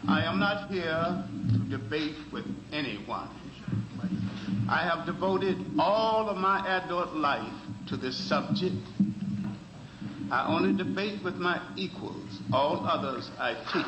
I am not here to debate with anyone. I have devoted all of my adult life to this subject. I only debate with my equals. All others I teach.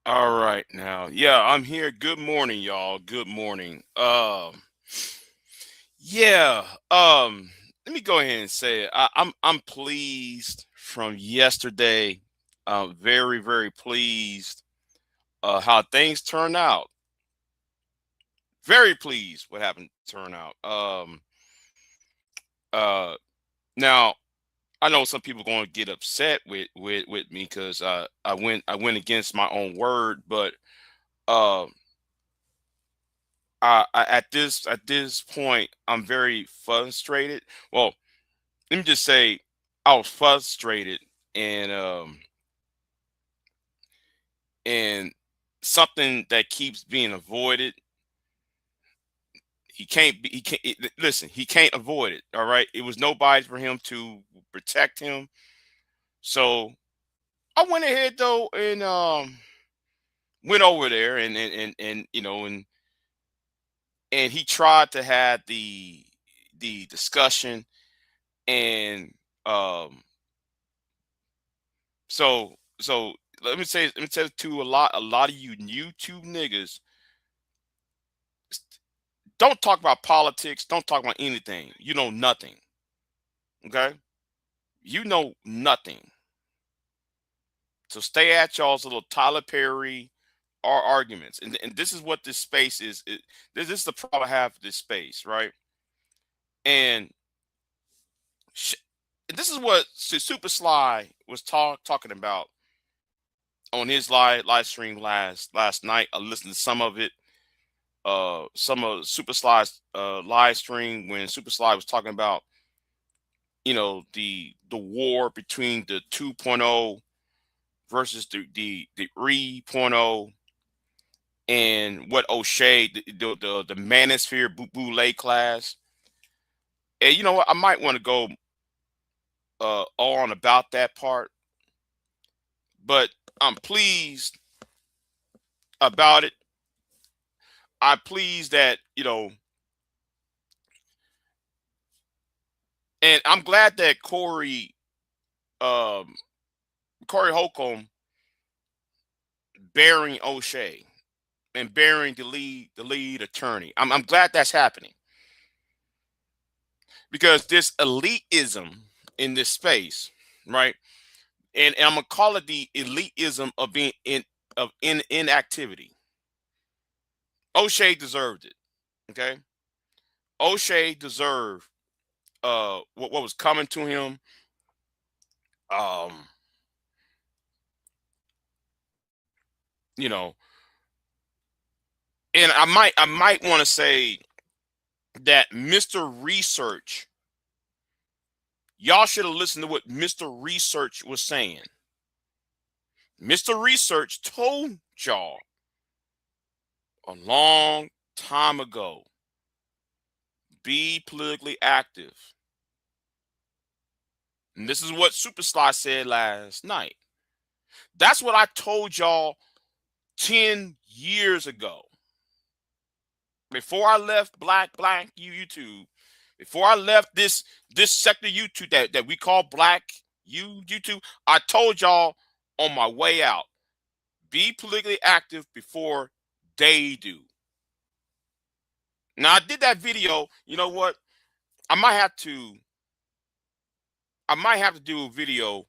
All right now. Yeah, I'm here. Good morning, y'all. Good morning. Yeah, let me go ahead and say it. I'm pleased from yesterday. Very, very pleased how things turned out. Very pleased what happened turn out. Uh Now I know some people going to get upset with me because I went against my own word, but uh at this point, I'm very frustrated. Well, let me just say, I was frustrated, and and something that keeps being avoided. He can't be. He can't listen. He can't avoid it. All right. It was nobody for him to protect him. So I went ahead though and went over there and and he tried to have the discussion and um so let me say to a lot of you YouTube niggas, don't talk about politics, don't talk about anything. You know nothing. Okay? You know nothing. So stay at y'all's little Tyler Perry arguments. And this is what this space is. This is the problem I have with this space, right? And sh- this is what Super Sly was talking about on his live stream last night. I listened to some of it. Some of Super Sly's live stream when Super Sly was talking about the war between the 2.0 versus the 3.0 and what O'Shea the manosphere boule class. And you know what, I might want to go on about that part, but I'm pleased about it. I'm pleased that and I'm glad that um Corey Holcomb bearing O'Shea and bearing the lead attorney. I'm glad that's happening because this elitism in this space, right? And I'm gonna call it the elitism of being in inactivity. O'Shea deserved it. Okay, O'Shea deserved what was coming to him. Um, you know, and I might want to say that Mr. Research, y'all should have listened to what Mr. Research was saying. Mr. Research told y'all a long time ago, be politically active. And this is what Super Sly said last night. That's what I told y'all 10 years ago. Before I left Black YouTube, before I left this sector YouTube that we call Black YouTube, I told y'all on my way out, be politically active before they do. Now I did that video. You know what? I might have to I might have to do a video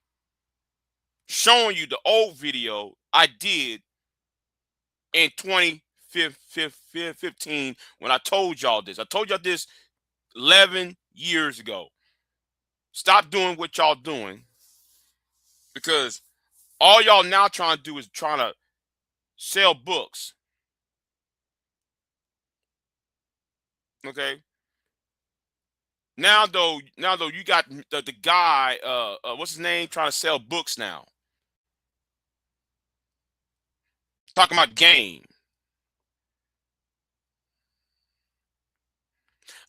showing you the old video I did in 2015 when I told y'all this. I told y'all this 11 years ago. Stop doing what y'all doing because all y'all now trying to do is trying to sell books. Okay? Now though, you got the guy, what's his name, trying to sell books now, talking about game.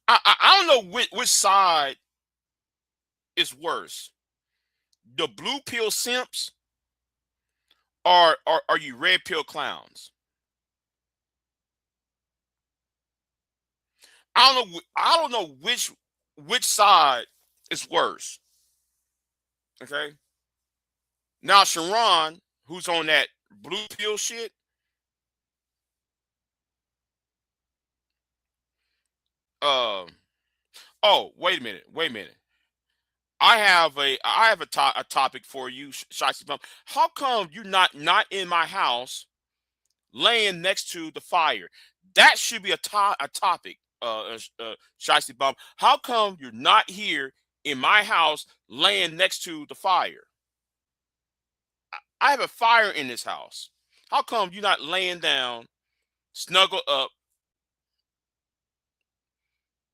I don't know which side is worse, the blue pill simps, or are you red pill clowns? I don't know which side is worse. Okay. Now Sharon, who's on that blue pill shit, um oh, wait a minute. I have a topic for you, Shiesty Bum. How come you not in my house laying next to the fire? That should be a topic, Shiesty Bum. How come you're not here in my house laying next to the fire? I have a fire in this house. How come you're not laying down, snuggle up?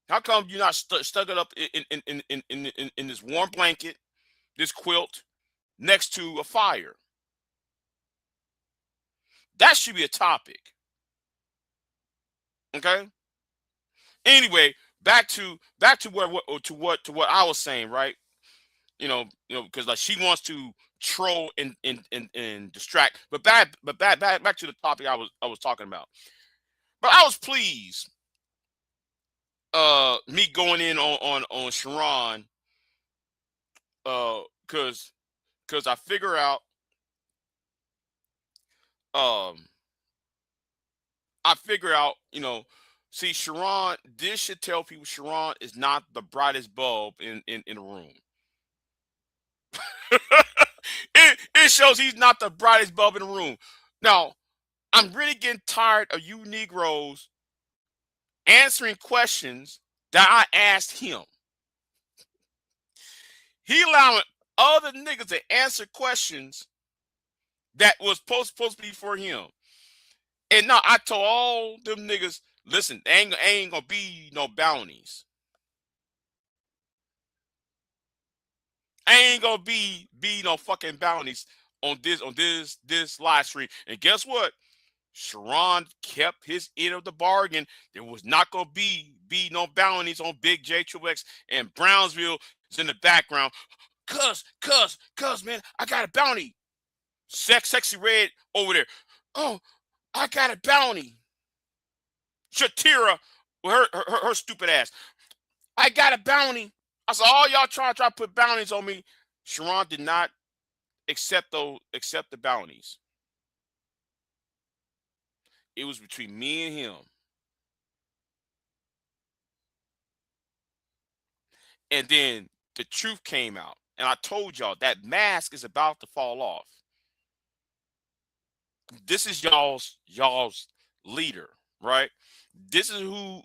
How come you're not snuggled up in this warm blanket, this quilt, next to a fire? That should be a topic. Okay. Anyway, back to what I was saying, right? Because like she wants to troll and distract. But back to the topic I was talking about. But I was pleased, me going in on Sharon, because I figure out, um see, Sharon, this should tell people Sharon is not the brightest bulb in the room. It shows he's not the brightest bulb in the room. Now, I'm really getting tired of you Negroes answering questions that I asked him. He allowing other niggas to answer questions that was supposed to be for him. And now I told all them niggas, listen, ain't gonna be no bounties. Ain't gonna be no fucking bounties on this live stream. And guess what? Sharon kept his end of the bargain. There was not gonna be no bounties on Big J Triple X, and Brownsville is in the background. Cuz, man, I got a bounty. Sexy Red over there. Oh, I got a bounty. Shatira, with her stupid ass. I got a bounty. I said, all y'all try to put bounties on me. Sharon did not accept the bounties. It was between me and him. And then the truth came out. And I told y'all that mask is about to fall off. This is y'all's leader, right? This is who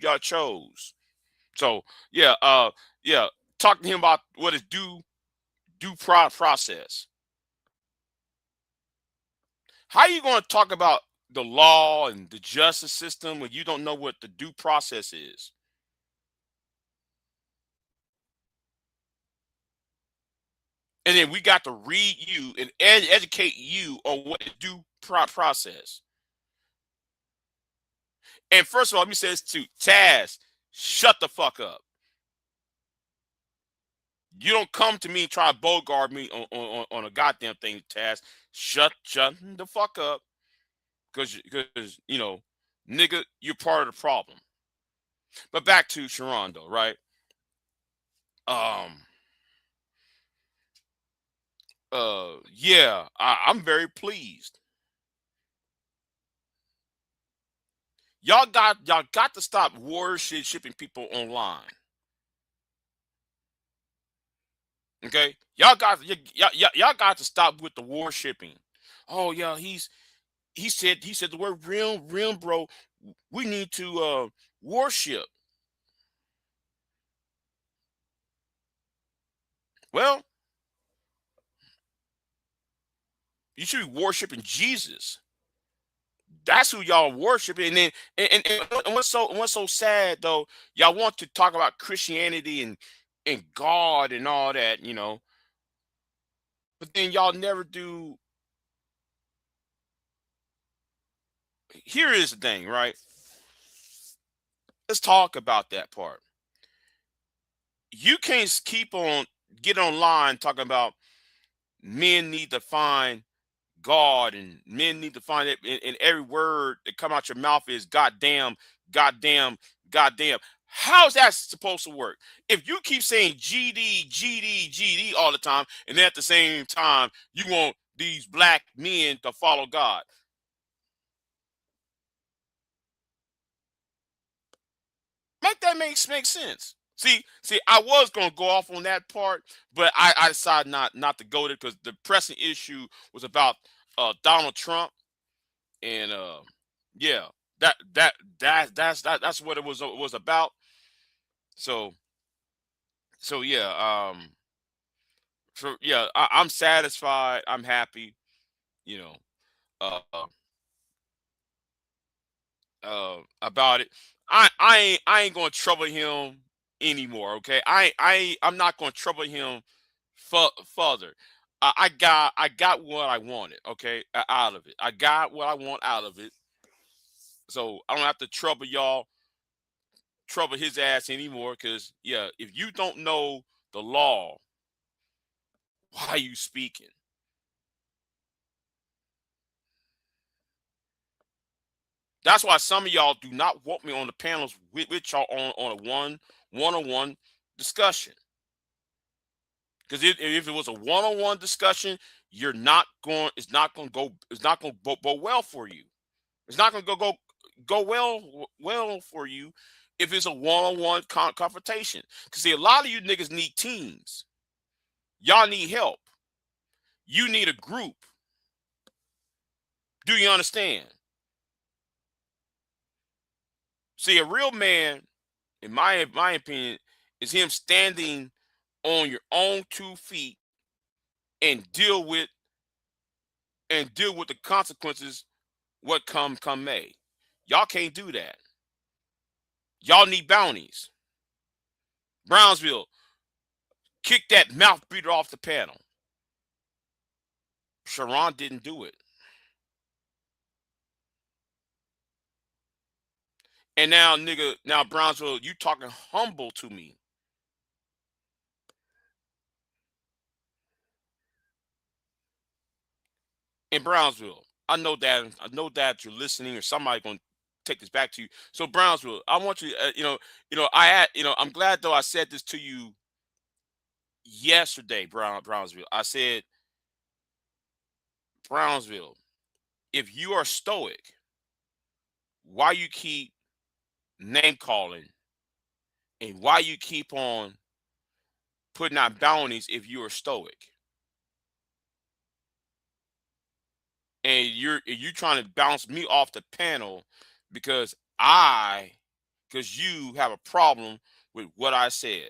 y'all chose. So yeah, talk to him about what is due process. How you going to talk about the law and the justice system when you don't know what the due process is? And then we got to read you and educate you on what the due process. And first of all, let me say this to Taz: shut the fuck up. You don't come to me and try to bogart me on a goddamn thing, Taz. Shut the fuck up, because nigga, you're part of the problem. But back to Sharon though, right? Um, yeah, I'm very pleased. Y'all got to stop shipping people online. Okay, y'all got to stop with the shipping. Oh yeah, he said the word rim, bro. We need to worship. Well, you should be worshiping Jesus. That's who y'all worship. And then and what's so sad though, y'all want to talk about Christianity and God and all that, but then y'all never do. Here is the thing, right? Let's talk about that part. You can't keep on get online talking about men need to find God and men need to find it, and every word that come out your mouth is goddamn, goddamn, goddamn. How's that supposed to work? If you keep saying GD, GD, GD all the time, and then at the same time you want these black men to follow God, make that make sense. See, I was gonna go off on that part, but I decided not to go there because the pressing issue was about Donald Trump. And yeah, that's what it was about. So yeah, yeah, I'm satisfied, I'm happy, you know uh uh, about it. I ain't gonna trouble him anymore. Okay, I'm not gonna trouble him further. I got what I wanted, okay, out of it. I got what I want out of it, so I don't have to trouble his ass anymore. Because yeah, if you don't know the law, why are you speaking? That's why some of y'all do not want me on the panels with y'all on a one-on-one discussion. Because if it was a one-on-one discussion, you're not going. It's not going to go. It's not going to go well for you. It's not going to go well for you if it's a one-on-one confrontation. Because see, a lot of you niggas need teams. Y'all need help. You need a group. Do you understand? See, a real man, in my opinion, is him standing on your own 2 feet and deal with the consequences what come may. Y'all can't do that. Y'all need bounties. Brownsville, kick that mouth breather off the panel. Sharon didn't do it. And now, nigga, now Brownsville, you talking humble to me. In Brownsville, I know that you're listening, or somebody gonna take this back to you. So Brownsville, I want you, I'm glad though I said this to you yesterday, Brownsville. I said, Brownsville, if you are stoic, why you keep name calling and why you keep on putting out bounties if you are stoic, and you're trying to bounce me off the panel because I because you have a problem with what I said.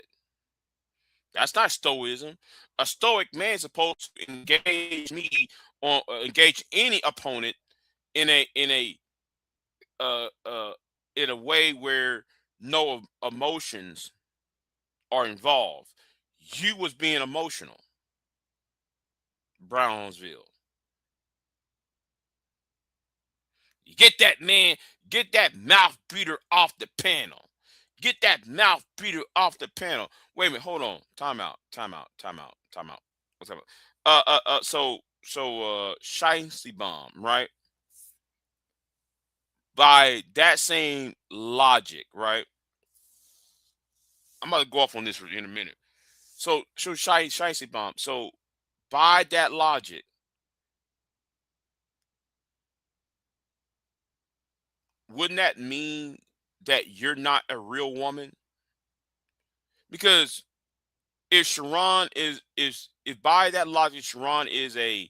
That's not stoicism. A stoic man is supposed to engage me on engage any opponent in uh uh a way where no emotions are involved. You was being emotional, Brownsville. You get that mouth breather off the panel. Get that mouth breather off the panel. Wait a minute, hold on. Time out, time out, time out, time out. What's up? Shiesty bomb, right? By that same logic, right? I'm about to go off on this in a minute. So Shiesty bomb. So by that logic, wouldn't that mean that you're not a real woman? Because if Sharon is if by that logic Sharon is a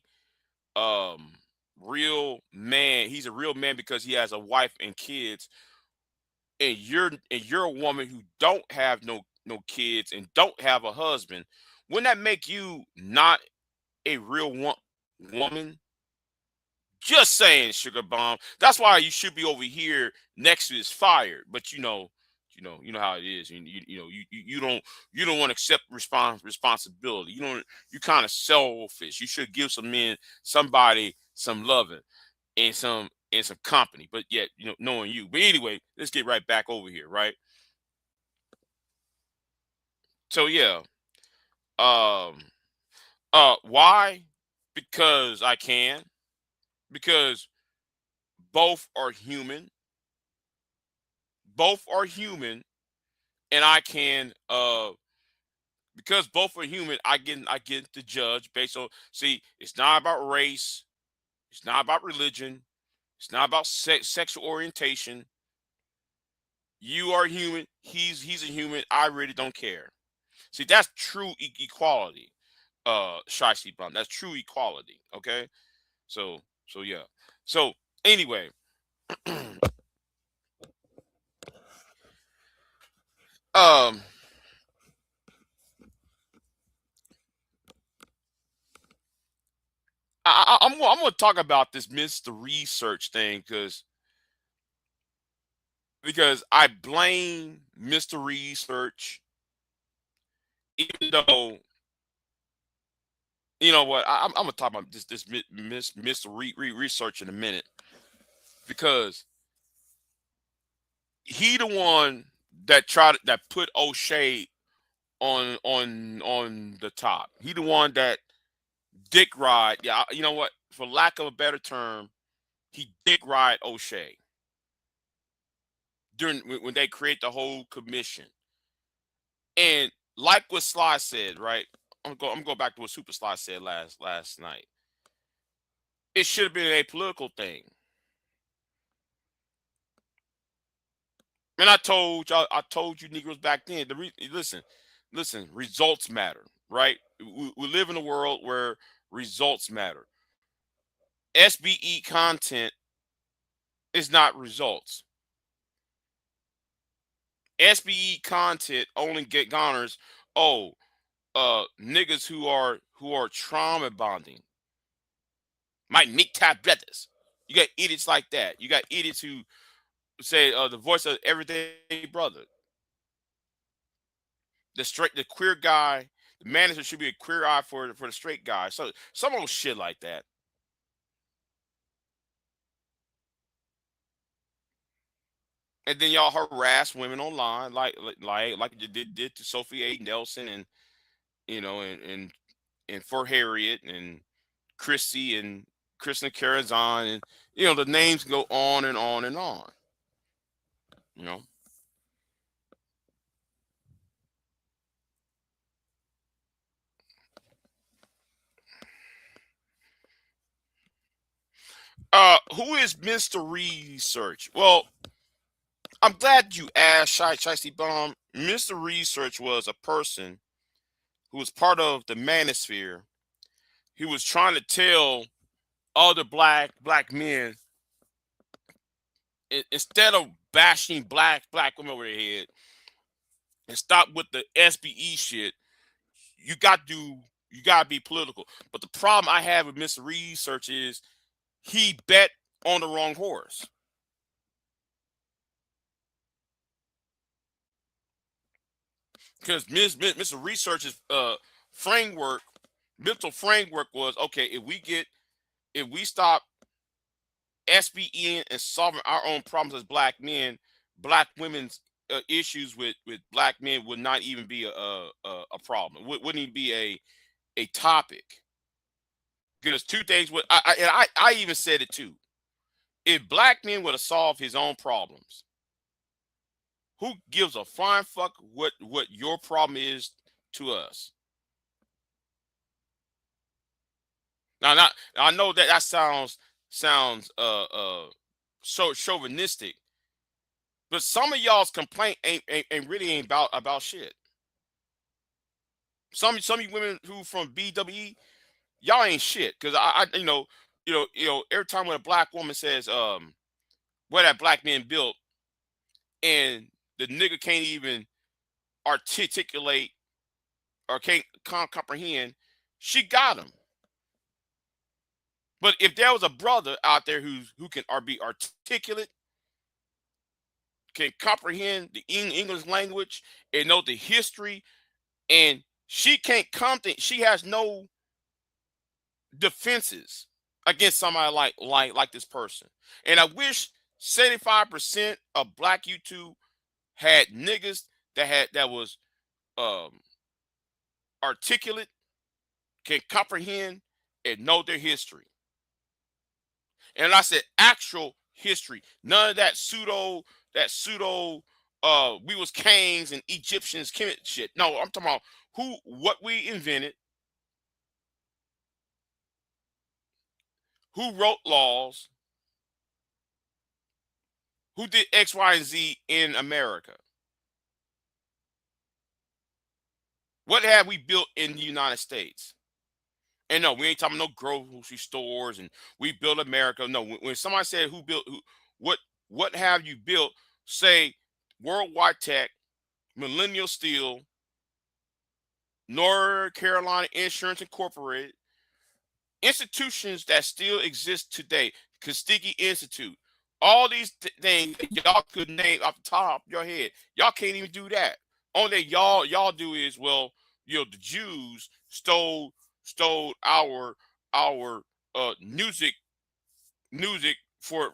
um real man, he's a real man because he has a wife and kids, and you're a woman who don't have no kids and don't have a husband, wouldn't that make you not a real woman? Just saying, Sugar Bomb. That's why you should be over here next to this fire. But you know how it is. You don't want to accept responsibility. You kind of selfish. You should give somebody some loving and some company. But yet, knowing you. But anyway, let's get right back over here, right? So yeah. Um why? Because I can. Because both are human. Both are human, and I can because both are human, I get to judge based on, see, it's not about race, it's not about religion, it's not about sexual orientation. You are human, he's a human, I really don't care. See, that's true equality, Shiesty Blunt. That's true equality. Okay. So yeah. So anyway, um I'm gonna talk about this Mr. Research thing because I blame Mr. Research, even though, you know what, I'm gonna talk about this Mr. Research in a minute, because he the one that put O'Shea on the top. He the one that dick ride. Yeah, you know what? For lack of a better term, he dick ride O'Shea during when they create the whole commission. And like what Sly said, right? I'm going back to what Super Sly said last night. It should have been a political thing. And I told you Negroes back then. Listen, results matter, right? We live in a world where results matter. SBE content is not results. SBE content only get garners. Oh, niggas who are trauma bonding might make tap brothers. You got idiots like that. You got idiots who say the voice of everyday brother. The queer guy, the manager should be a queer eye for the straight guy. So some old shit like that. And then y'all harass women online like you did to Sophie A. Nelson, and and for Harriet and Chrissy and Krishna Karazan, and the names go on and on and on. You know. Who is Mr. Research? Well, I'm glad you asked, Shiesty Bomb. Mr. Research was a person who was part of the manosphere. He was trying to tell other black men, instead of bashing black women over their head and stop with the SBE shit, you got to you got to be political. But the problem I have with Mr. Research is he bet on the wrong horse. Because Mr. Research's framework, mental framework was, okay, if we stop SBEing and solving our own problems as black men, black women's issues with black men would not even be a problem. Wouldn't even be a topic. Because two things would I even said it too. If black men would have solved his own problems, who gives a flying fuck what your problem is to us? Now, not I know that sounds so chauvinistic, but some of y'all's complaint ain't really ain't about shit. Some of you women who from BWE, y'all ain't shit. Cause I every time when a black woman says what that black man built, and the nigga can't even articulate or can't comprehend, she got him. But if there was a brother out there who can be articulate, can comprehend the English language and know the history, and she can't come to, she has no defenses against somebody like this person. And I wish 75% of black YouTube had niggas that was um articulate, can comprehend and know their history. And I said actual history. None of that pseudo we was kings and Egyptians shit. No, I'm talking about what we invented, who wrote laws, who did X, Y, and Z in America. What have we built in the United States? And no, we ain't talking no grocery stores and we built America. No, when somebody said who built who, what have you built? Say Worldwide Tech, Millennial Steel, North Carolina Insurance Incorporated, institutions that still exist today. Tuskegee Institute, all these things that y'all could name off the top of your head. Y'all can't even do that. Only thing y'all do is, well, the Jews stole our music for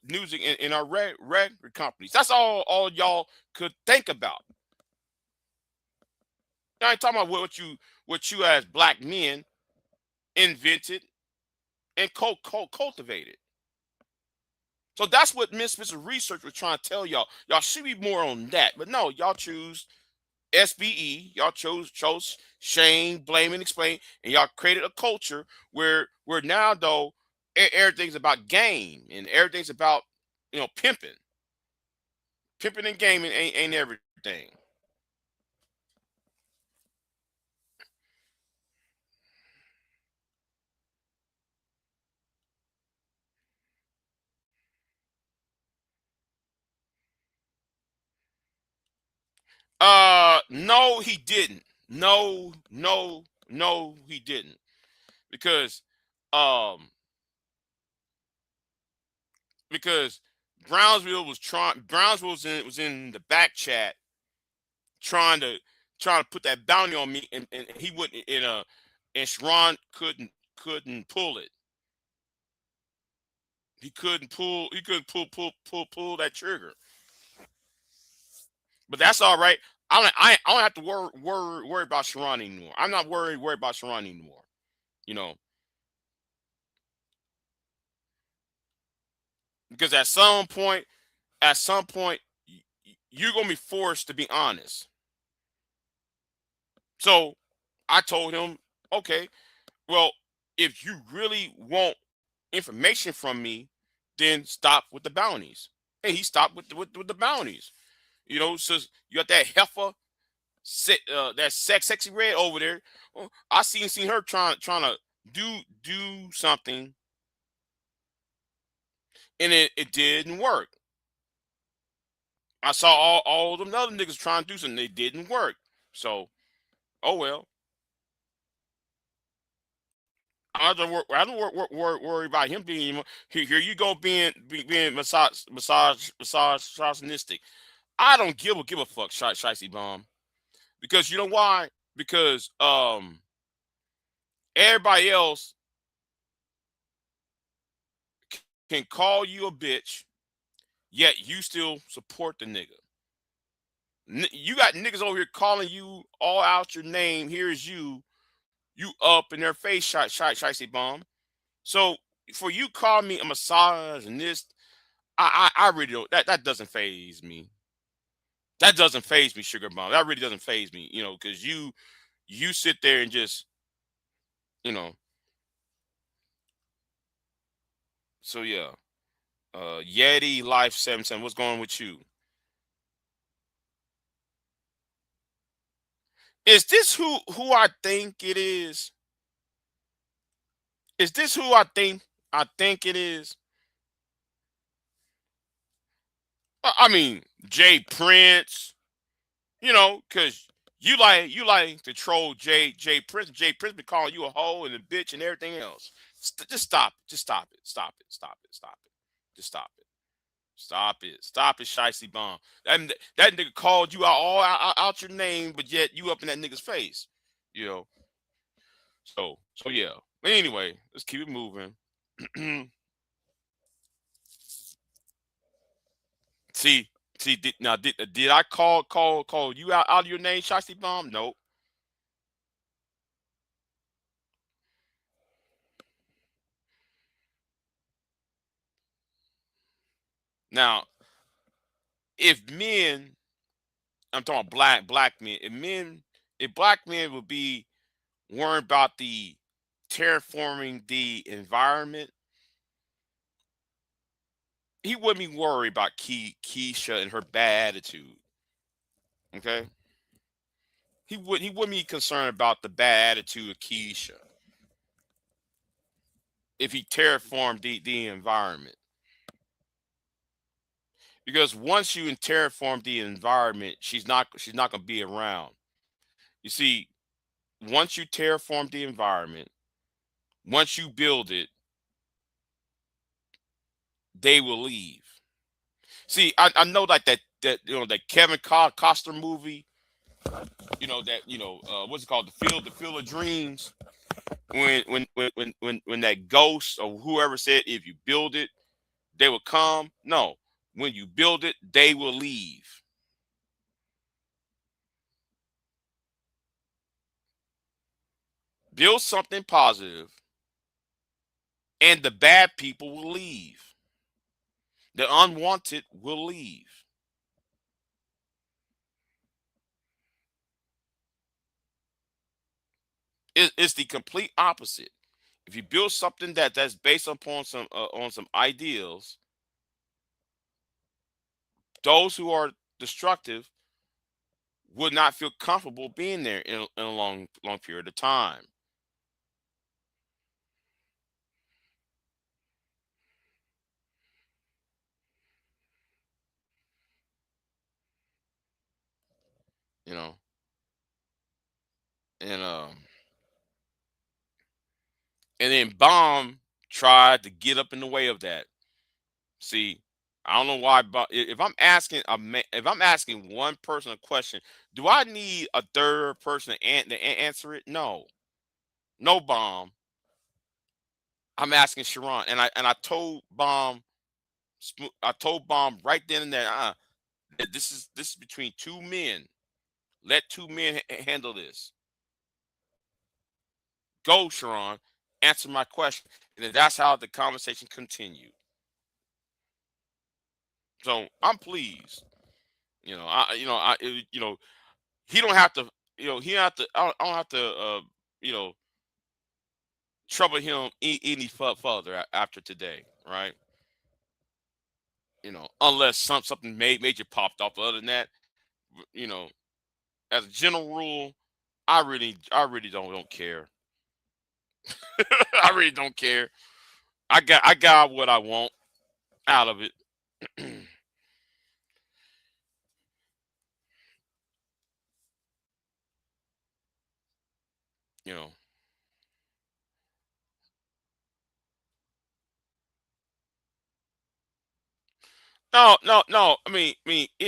music in our record companies. That's all y'all could think about. I ain't talking about what you as black men invented and cultivated. So that's what Mr. Research was trying to tell y'all. Y'all should be more on that. But no, y'all choose SBE. Y'all chose shame, blame, and explain. And y'all created a culture where now though everything's about game and everything's about pimping. Pimping and gaming ain't everything. No, he didn't. No, he didn't. Because um because Brownsville was in the back chat trying to put that bounty on me, and he wouldn't and Sharon couldn't pull it. He couldn't pull that trigger. But that's all right. I don't have to worry about Sharon anymore. I'm not worried about Sharon anymore. You know, because at some point, you're gonna be forced to be honest. So I told him, okay, well, if you really want information from me, then stop with the bounties. And he stopped with the bounties. So you got that heifer, that sexy red over there. Well, I seen her trying to do something, and it didn't work. I saw all them other niggas trying to do something, they didn't work. So, oh well. I don't worry about him being here. You go being misogynistic. I don't give a fuck, Shicey Bomb, because you know why? Because everybody else can call you a bitch, yet you still support the nigga. You got niggas over here calling you all out your name. Here's you up in their face, Shicey Bomb. So for you call me a misogynist, I really don't. That doesn't phase me. That doesn't phase me, Sugar Bomb. That really doesn't phase me. Because you sit there and just you know. So yeah, Yeti Life 77. What's going on with you? Is this who I think it is? Is this who I think it is? I mean, Jay Prince. Because you like to troll Jay Prince. Jay Prince be calling you a hoe and a bitch and everything else. Just stop. Just stop it. Stop it. Stop it. Stop it. Just stop it. Stop it. Stop it, Shicey Bomb. That nigga called you out your name, but yet you up in that nigga's face. You know. So yeah. But anyway, let's keep it moving. see, did I call you out of your name, Shicey Bomb? Nope. Now, if men, I'm talking black men, if black men would be worrying about the terraforming the environment, he wouldn't be worried about Keisha and her bad attitude. Okay, he wouldn't be concerned about the bad attitude of Keisha if he terraformed the environment. Because once you terraform the environment, she's not gonna be around. You see, once you terraform the environment, once you build it, they will leave. See, I know like that that Kevin Costner movie, what's it called, the field of dreams, when that ghost or whoever said if you build it they will come. No, when you build it they will leave. Build something positive and the bad people will leave. The unwanted will leave. It's the complete opposite. If you build something that's based upon some on some ideals, those who are destructive would not feel comfortable being there in a long period of time. You know, and then Bomb tried to get up in the way of that. See, I don't know why, but if I'm asking if I'm asking one person a question, do I need a third person to answer it? No, no, Bomb. I'm asking Sharon, and I told Bomb, I told Bomb right then and there, this is between two men. Let two men handle this. Go, Sharon, answer my question, and then that's how the conversation continued. So I'm pleased. He don't have to. He don't have to. I don't have to. You know, trouble him any further after today, right? Unless something major popped off. Other than that, you know, as a general rule, I really don't care. I really don't care. I got what I want out of it. you know. No, no, no.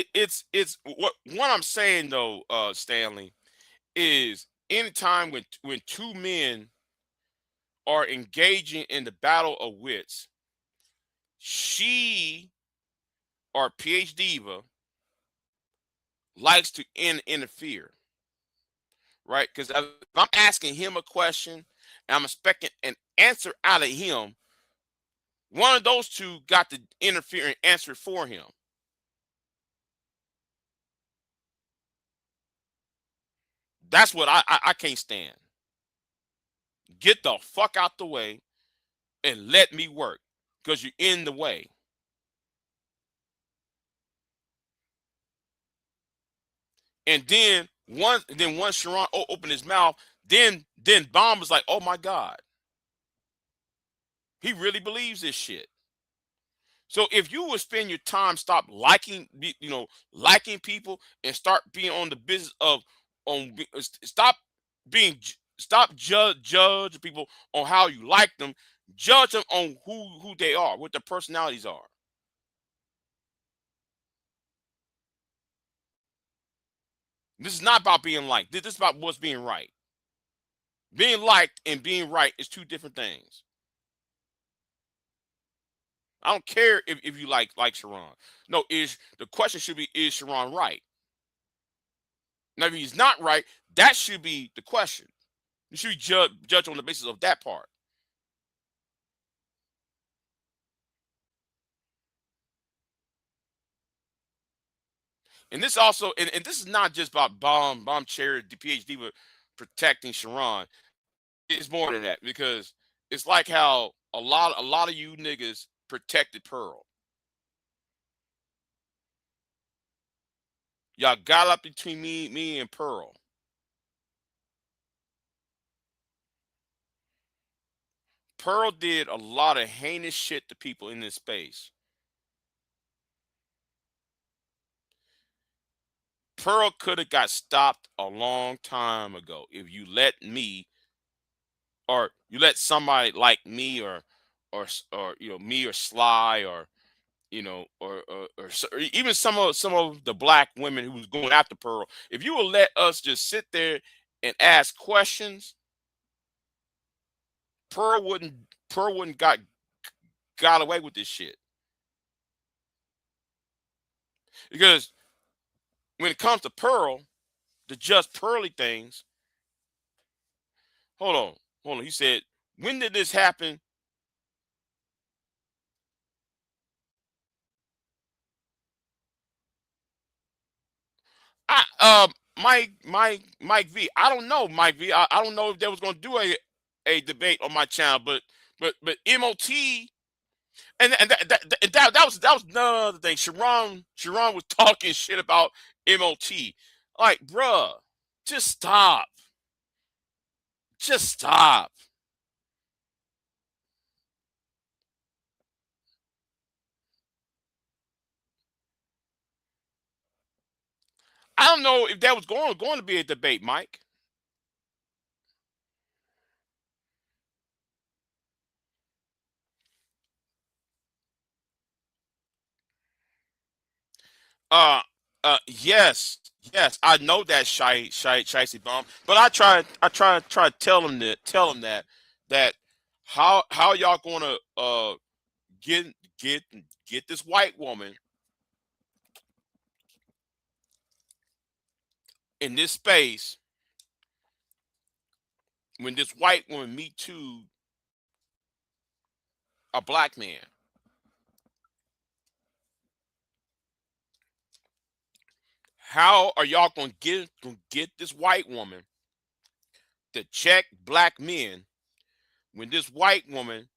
It's what I'm saying though, Stanley, is anytime when two men are engaging in the battle of wits, she or PhD Diva likes to interfere, right? Because if I'm asking him a question and I'm expecting an answer out of him, one of those two got to interfere and answer it for him. That's what I can't stand. Get the fuck out the way and let me work because you're in the way. And then once Sharon opened his mouth, then Bomb was like, "Oh my God, he really believes this shit." So if you would spend your time stop liking people and start being on the business of stop being stop judge people on how you like them. Judge them on who they are, what their personalities are. This is not about being liked. This is about what's being right. Being liked and being right is two different things. I don't care if you like Sharon. No, the question should be, is Sharon right? Now, if he's not right, that should be the question. You should judge on the basis of that part. And this also, and this is not just about bomb cherry, the PhD, but protecting Sharon. It's more than that, because it's like how a lot of you niggas protected Pearl. Y'all got up between me and Pearl. Pearl did a lot of heinous shit to people in this space. Pearl could have got stopped a long time ago if you let me, or you let somebody like me, or me, or Sly, or or even some of the black women who was going after Pearl. If you would let us just sit there and ask questions, Pearl wouldn't got away with this shit. Because when it comes to Pearl, the just Pearly things. Hold on. He said, when did this happen? Mike V. I don't know, Mike V. I don't know if they was gonna do a debate on my channel, but MOT, and that was another thing. Sharon was talking shit about MOT. Like, bruh, just stop. Just stop. I don't know if that was going to be a debate, Mike. Uh, yes, I know that shicey bum, but I try to tell him that how y'all gonna get get get this white woman in this space when this white woman me too a black man. How are y'all gonna get this white woman to check black men when this white woman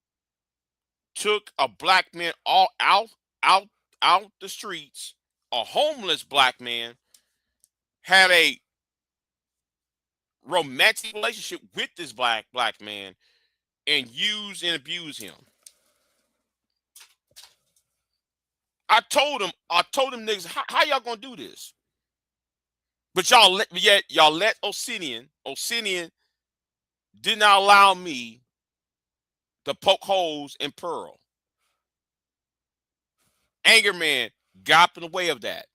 took a black man all out out the streets, a homeless black man, had a romantic relationship with this black man, and use and abuse him? I told them niggas, how y'all gonna do this? But y'all let Osinian did not allow me to poke holes in Pearl. Anger Man got in the way of that.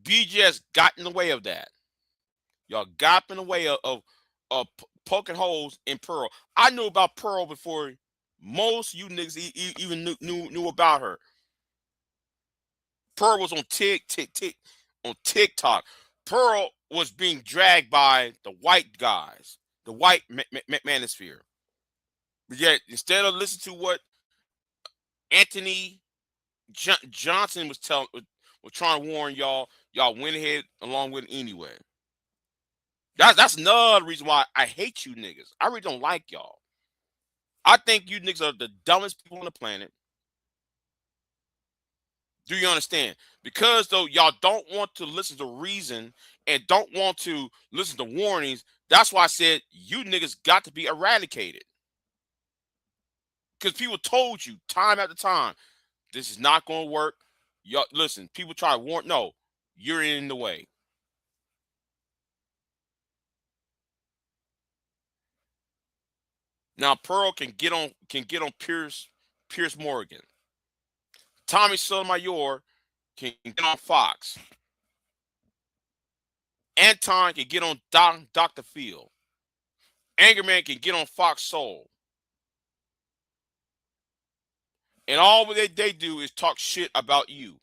BJS got in the way of that. Y'all got in the way of poking holes in Pearl. I knew about Pearl before most you niggas even knew about her. Pearl was on on TikTok. Pearl was being dragged by the white guys, the white manosphere. But yet, instead of listening to what Anthony Johnson was trying to warn y'all, y'all went ahead along with it anyway. That's another reason why I hate you niggas. I really don't like y'all. I think you niggas are the dumbest people on the planet. Do you understand? Because though y'all don't want to listen to reason and don't want to listen to warnings, that's why I said you niggas got to be eradicated. Because people told you time after time, this is not going to work. Y'all listen, people try to warn. No, you're in the way. Now Pearl can get on Pierce Morgan. Tommy Sotomayor can get on Fox. Anton can get on Dr. Phil. Angerman can get on Fox Soul. And all they do is talk shit about you.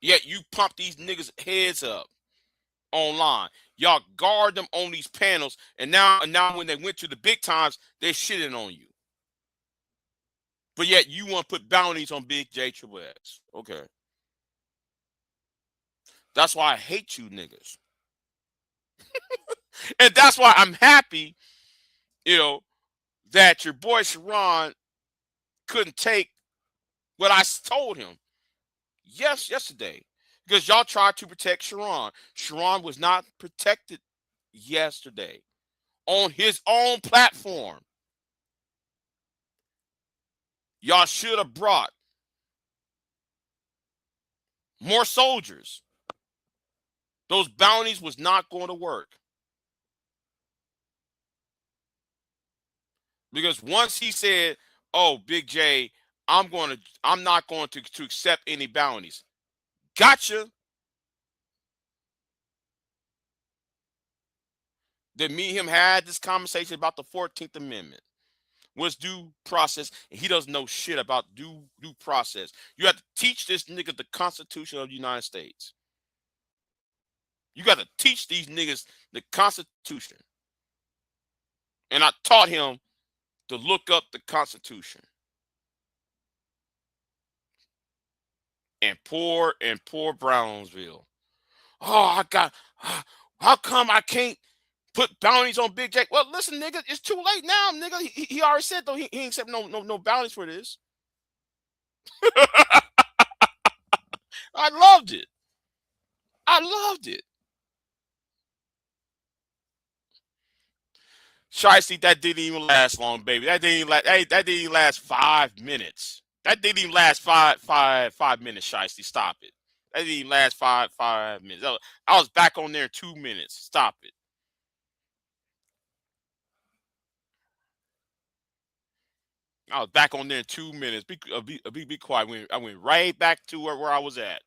Yet you pump these niggas' heads up online. Y'all guard them on these panels, and now when they went to the big times, they're shitting on you. But yet you want to put bounties on Big J Triple X. Okay. That's why I hate you niggas. And that's why I'm happy, that your boy Sharon couldn't take what I told him yesterday. Because y'all tried to protect Sharon. Sharon was not protected yesterday on his own platform. Y'all should have brought more soldiers. Those bounties was not going to work. Because once he said, "Oh, Big J, I'm not going to accept any bounties." Gotcha. Then me and him had this conversation about the 14th Amendment. What's due process? And he doesn't know shit about due process. You have to teach this nigga the Constitution of the United States. You got to teach these niggas the Constitution. And I taught him to look up the Constitution. And poor Brownsville. Oh, how come I can't put bounties on Big J? Well, listen, nigga, it's too late now, nigga. He already said though he ain't accept no bounties for this. I loved it. Shiesty, that didn't even last long, baby. That didn't even last 5 minutes. That didn't even last five minutes, Shiesty. Stop it. That didn't even last five minutes. I was back on there in 2 minutes. Stop it. I was back on there in 2 minutes. Be quiet. I went right back to where I was at.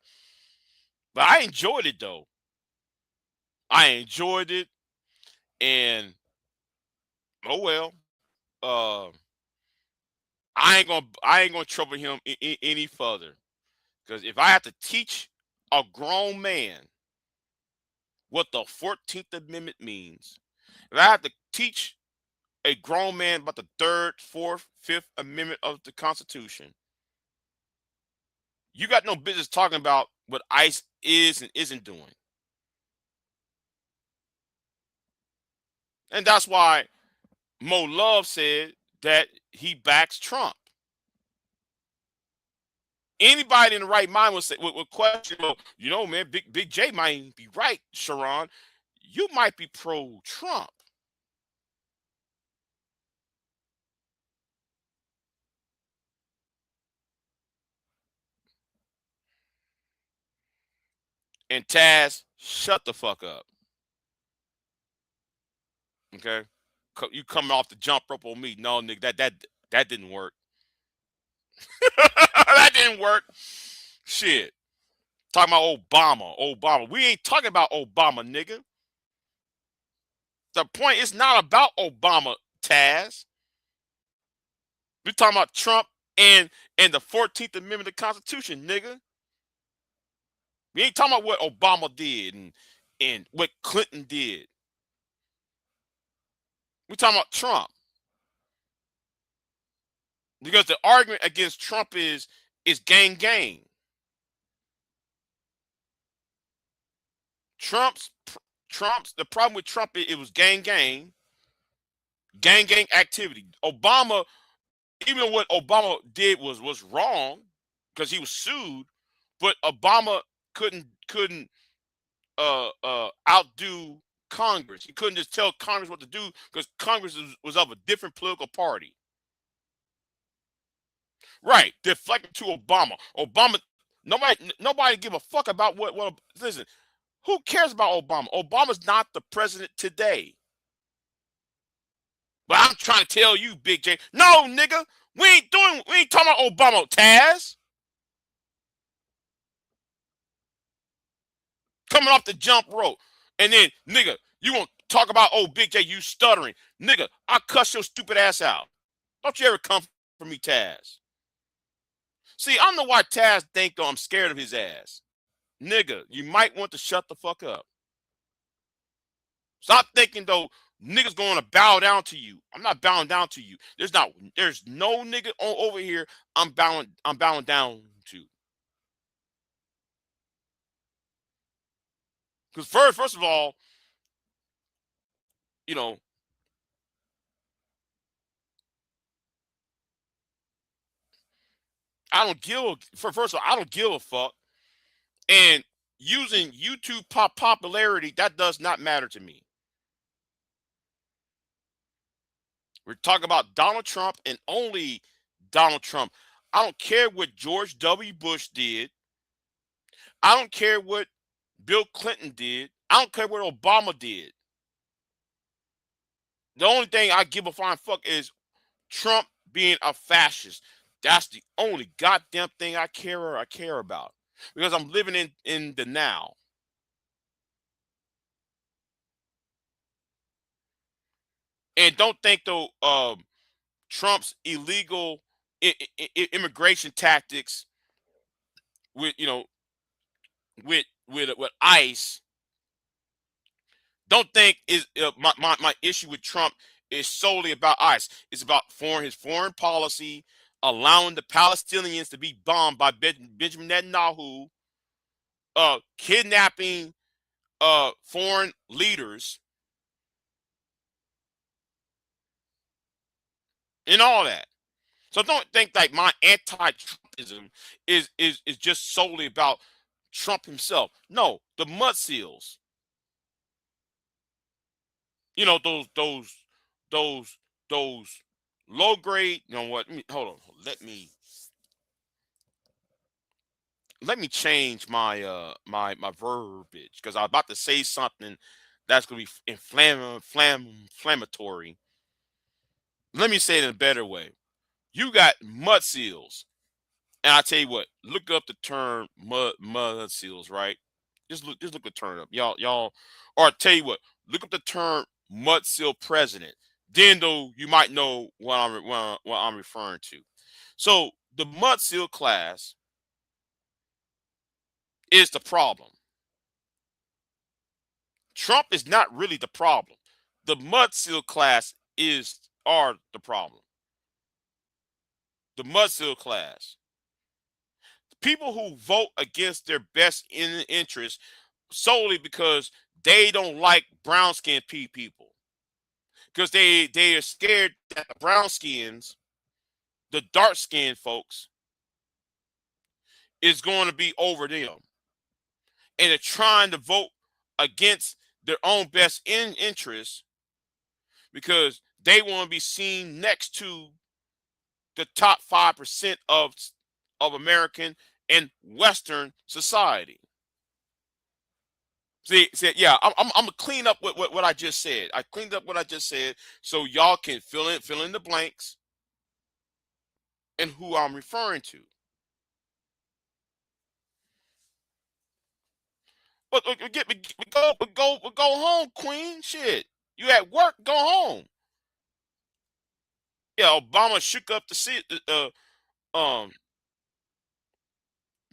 But I enjoyed it though. I enjoyed it, and oh well. I ain't gonna trouble him any further. Because if I have to teach a grown man what the 14th Amendment means, if I have to teach a grown man about the 3rd, 4th, 5th Amendment of the Constitution, you got no business talking about what ICE is and isn't doing. And that's why Mo Love said that he backs Trump. Anybody in the right mind would question, well, man, Big J might be right, Sharon. You might be pro-Trump. And Taz, shut the fuck up. Okay? You coming off the jump rope on me. No, nigga, that didn't work. That didn't work. Shit. Talking about Obama. We ain't talking about Obama, nigga. The point is not about Obama, Taz. We're talking about Trump and the 14th Amendment of the Constitution, nigga. We ain't talking about what Obama did and what Clinton did. We're talking about Trump. Because the argument against Trump is gang. Trump's the problem with Trump it was gang activity. Obama, even what Obama did was wrong because he was sued, but Obama couldn't outdo Congress. He couldn't just tell Congress what to do because Congress was of a different political party. Right, deflecting to Obama. Nobody give a fuck about what. Listen, who cares about Obama? Obama's not the president today. But I'm trying to tell you, Big J, no, nigga, we ain't talking about Obama, Taz. Coming off the jump rope. And then, nigga, you want to talk about, oh, Big J, you stuttering. Nigga, I'll cuss your stupid ass out. Don't you ever come for me, Taz. See, I don't know why Taz think, though, I'm scared of his ass. Nigga, you might want to shut the fuck up. Stop thinking, though, niggas going to bow down to you. I'm not bowing down to you. There's no nigga over here I'm bowing down to. Because first of all, you know, I don't give first of all, I don't give a fuck. And using YouTube popularity, that does not matter to me. We're talking about Donald Trump and only Donald Trump. I don't care what George W. Bush did. I don't care what Bill Clinton did. I don't care what Obama did. The only thing I give a flying fuck is Trump being a fascist. That's the only goddamn thing I care about. Because I'm living in the now. And don't think though Trump's illegal immigration tactics with with ICE. Don't think is my issue with Trump is solely about ICE. It's about his foreign policy, allowing the Palestinians to be bombed by Benjamin Netanyahu, kidnapping foreign leaders, and all that. So don't think like my anti-Trumpism is just solely about Trump himself. No, the mud seals. You know those those low grade. You know what? Hold on. Let me change my my verbiage because I'm about to say something that's gonna be inflammatory. Let me say it in a better way. You got mud seals. And I tell you what, look up the term mud seals, right? Just look the term up, y'all. Or I tell you what, look up the term mud seal president. Then though you might know what I'm referring to. So the mud seal class is the problem. Trump is not really the problem. The mud seal class are the problem. The mud seal class. People who vote against their best interest solely because they don't like brown skinned people because they are scared that the brown skins, the dark skinned folks, is going to be over them, and they're trying to vote against their own best interests because they want to be seen next to the top 5% of American and Western society. See, yeah, I'm gonna clean up what I just said. I cleaned up what I just said so y'all can fill in the blanks and who I'm referring to. But go home, Queen. Shit, you at work? Go home. Yeah, Obama shook up the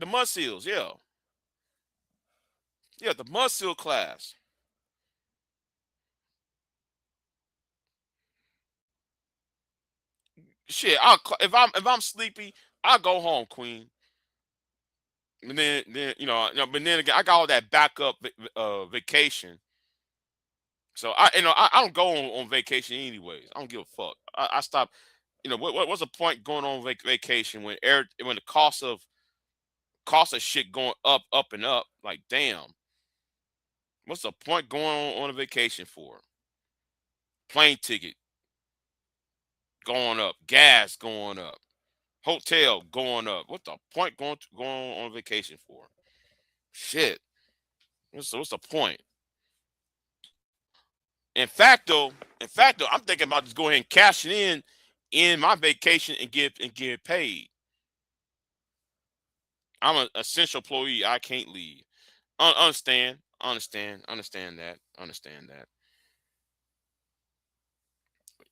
mud seals. Yeah, yeah, the mud seal class. Shit, if I'm sleepy, I'll go home, Queen. And then but then again, I got all that backup vacation. So I don't go on vacation anyways. I don't give a fuck. I stop. What's the point going on vacation when the cost of shit going up and up? Like damn, what's the point going on a vacation for? Plane ticket going up, gas going up, hotel going up. What the point going on vacation for? Shit. What's the point? In fact, though, In fact, though, I'm thinking about just go ahead and cash it in my vacation and get paid. I'm an essential employee. I can't leave. Understand that. Understand that.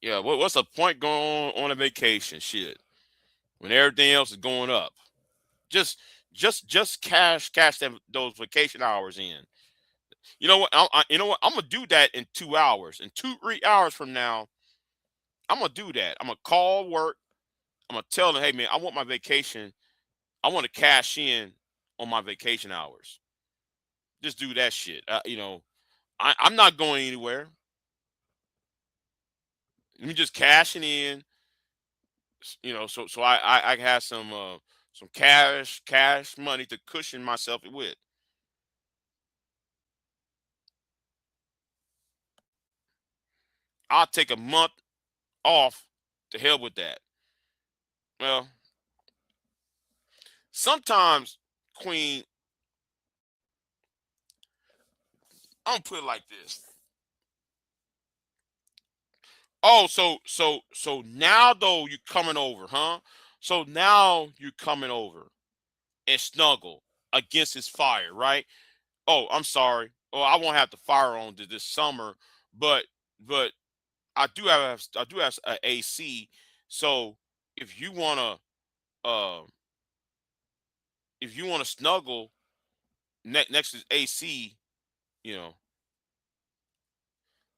Yeah, what's the point going on a vacation? Shit, when everything else is going up. Just just cash those vacation hours in. You know what? You know what? I'm gonna do that in 2 hours. In 3 hours from now, I'm gonna do that. I'm gonna call work. I'm gonna tell them, hey man, I want my vacation. I want to cash in on my vacation hours. Just do that shit. I'm not going anywhere. Let me just cashing in. So I have some cash money to cushion myself with. I'll take a month off. To hell with that. Well, sometimes, Queen, I'm gonna put it like this. Oh, so now though you're coming over, huh? So now you're coming over and snuggle against his fire, right? Oh, I'm sorry. Oh, I won't have the fire on this summer, but but I do have a AC. So if you wanna uh if you wanna snuggle next to AC, you know,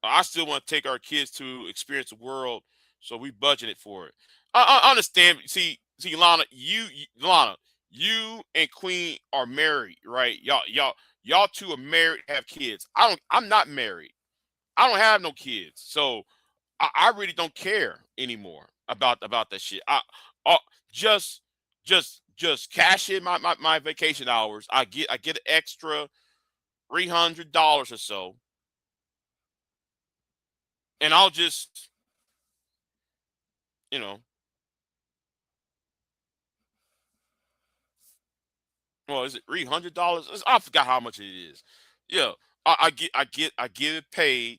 I still want to take our kids to experience the world, so we budgeted for it. I understand. See, Lana, Lana, you and Queen are married, right? Y'all two are married, have kids. I'm not married. I don't have no kids, so I really don't care anymore about that shit. Uh, just just cash in my vacation hours. I get an extra $300 or so, and I'll just you know well, is it $300? I forgot how much it is. Yeah, I get it paid.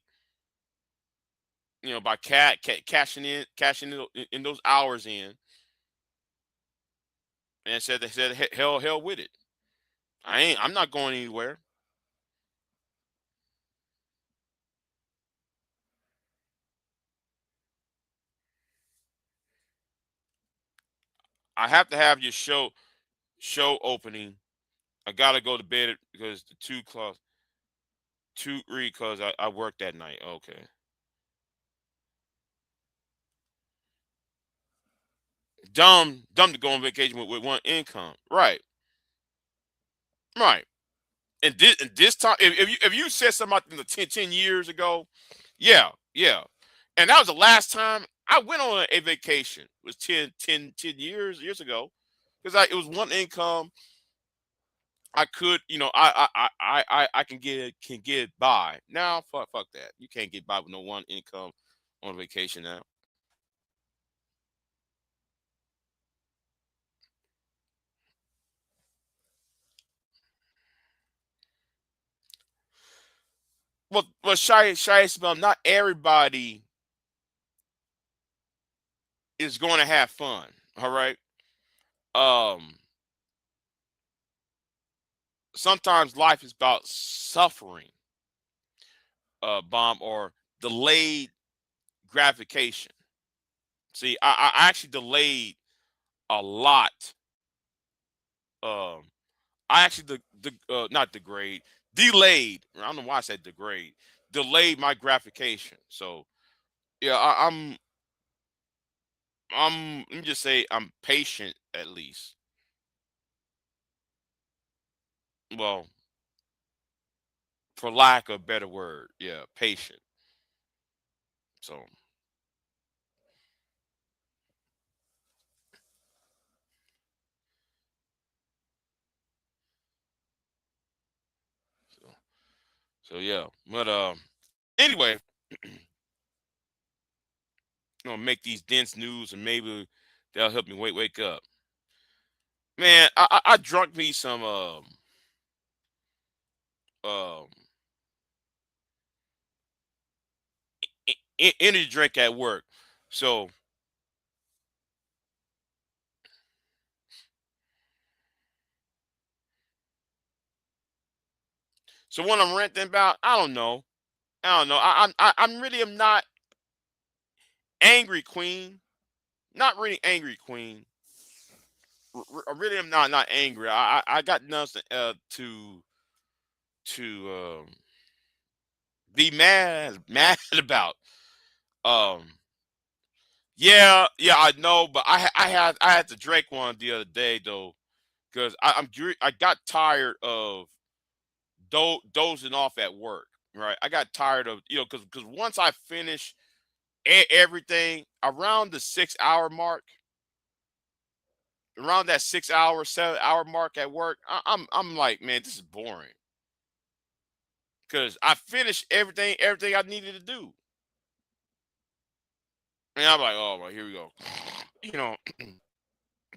By cashing in those hours in, and said they said hell with it. I'm not going anywhere. I have to have your show opening. I gotta go to bed because the 2 3 because I worked that night. Okay, dumb to go on vacation with one income. Right, right. And this time, if you said something about 10 years ago, yeah, yeah, and that was the last time I went on a vacation. It was 10 years ago, because it was one income. I could, I can get by now. Fuck that. You can't get by with no one income on vacation now. Well, shy Isabel, not everybody is going to have fun. All right. Um, Sometimes life is about suffering, bomb, or delayed gratification. See, I actually delayed a lot. Um, I actually not degrade, delayed. I don't know why I said degrade. Delayed my gratification. So yeah, I'm let me just say I'm patient at least. Well, for lack of a better word, yeah, patient. So so, so yeah. But anyway, make these dense news and maybe they'll help me wake up. Man, I drunk me some um energy drink at work. So what I'm ranting about, I don't know. I don't know. I'm really am not angry, Queen. Not really angry, Queen. I really am not angry. I got nothing to be mad about. Um, yeah, I know, but I had to drink one the other day though, because I got tired of dozing off at work. Right, I got tired of because once I finish everything around the 6 hour mark, around that 6 hour 7 hour mark at work, I'm like, man, this is boring because I finished everything I needed to do. And I'm like, oh, well, here we go. You know,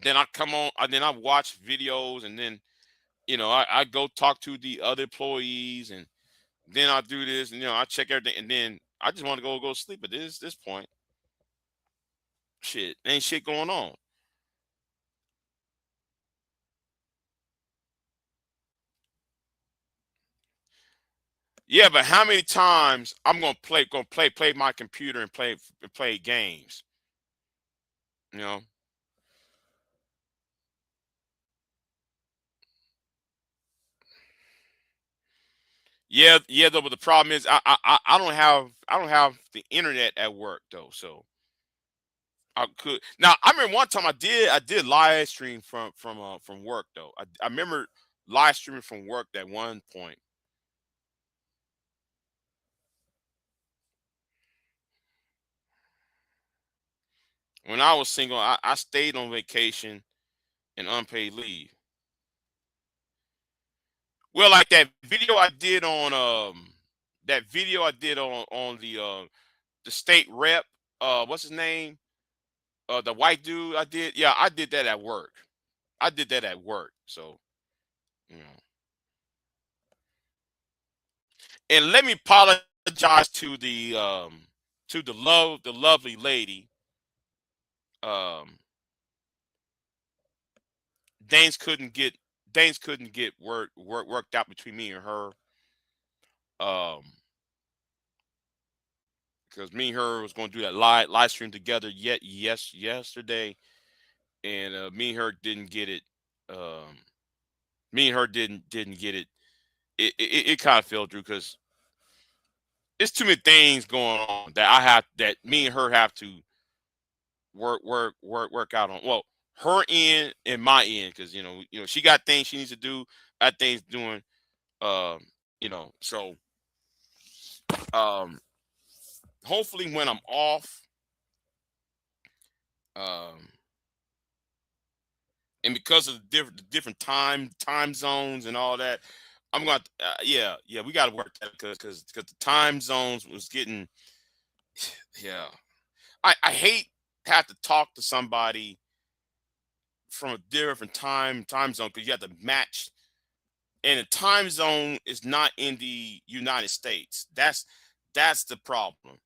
then I come on, then I watch videos, and then I go talk to the other employees, and then I do this, and I check everything, and then I just want to go sleep at this point. Shit, ain't shit going on. Yeah, but how many times I'm gonna play my computer and play games? You know. Yeah, though. But the problem is, I don't have the internet at work though, so I could. Now I remember one time I did live stream from work though. I remember live streaming from work at one point when I was single. I stayed on vacation and unpaid leave. Well, like that video I did on the state rep. What's his name? The white dude. I did. Yeah, I did that at work. I did that at work. So you know. And let me apologize to the lovely lady. Um, Danes couldn't get worked out between me and her. Um, because me and her was going to do that live stream together yesterday, and me and her didn't get it. Um, Me and her didn't get it. It kind of fell through because it's too many things going on that me and her have to work out on. Well, her end and my end, because she got things she needs to do. I things doing. Um, so um, hopefully when I'm off, um, and because of the different time zones and all that, I'm gonna yeah, we got to work that because the time zones was getting yeah. I hate have to talk to somebody from a different time zone because you have to match, and the time zone is not in the United States. That's the problem.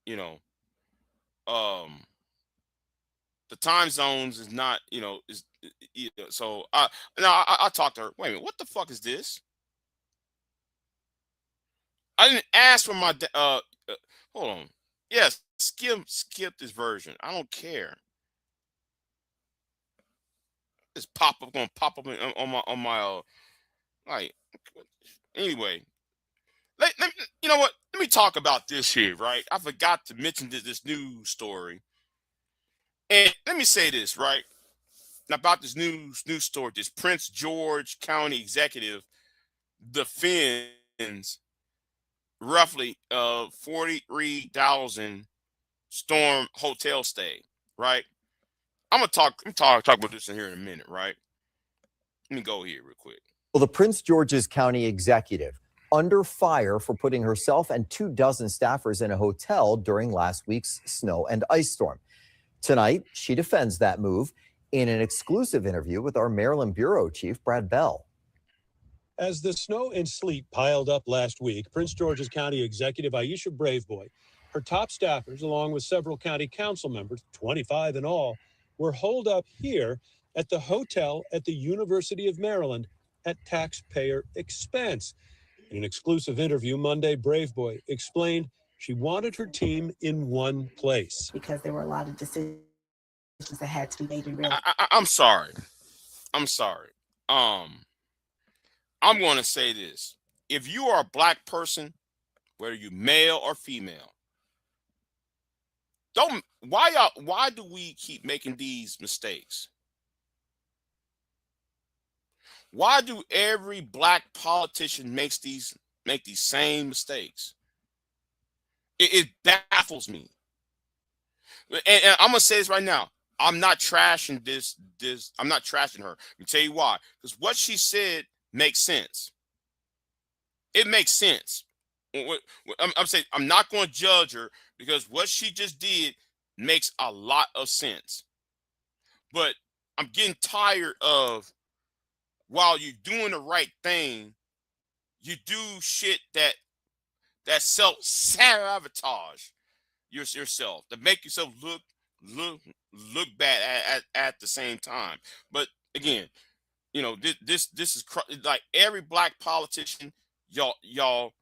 You know, um, the time zones is not so I talked to her. Wait a minute, what the fuck is this? I didn't ask for my hold on. Yes, skip this version. I don't care. This pop up gonna pop up on my like anyway. You know what? Let me talk about this here, right? I forgot to mention this news story. And let me say this, right? About this news story, this Prince George County executive defends roughly 43,000 storm hotel stay, right? I'm talk about this in here in a minute, right? Let me go here real quick. Well, the Prince George's County executive under fire for putting herself and 24 staffers in a hotel during last week's snow and ice storm. Tonight, she defends that move in an exclusive interview with our Maryland bureau chief, Brad Bell. As the snow and sleet piled up last week, Prince George's County Executive Aisha Braveboy, her top staffers, along with several county council members, 25 in all, were holed up here at the hotel at the University of Maryland at taxpayer expense. In an exclusive interview Monday, Braveboy explained she wanted her team in one place. Because there were a lot of decisions that had to be made in real. I'm sorry. I'm sorry. I'm going to say this. If you are a black person, whether you male or female, why do we keep making these mistakes? Why do every black politician make these same mistakes? It baffles me. And I'm gonna say this right now. I'm not trashing this. I'm not trashing her. Let me tell you why. Because what she said makes sense. It makes sense. I'm saying I'm not going to judge her because what she just did makes a lot of sense. But I'm getting tired of, while you're doing the right thing, you do shit that self-sabotage yourself, to make yourself look bad at the same time. But again, you know, this is like every black politician, y'all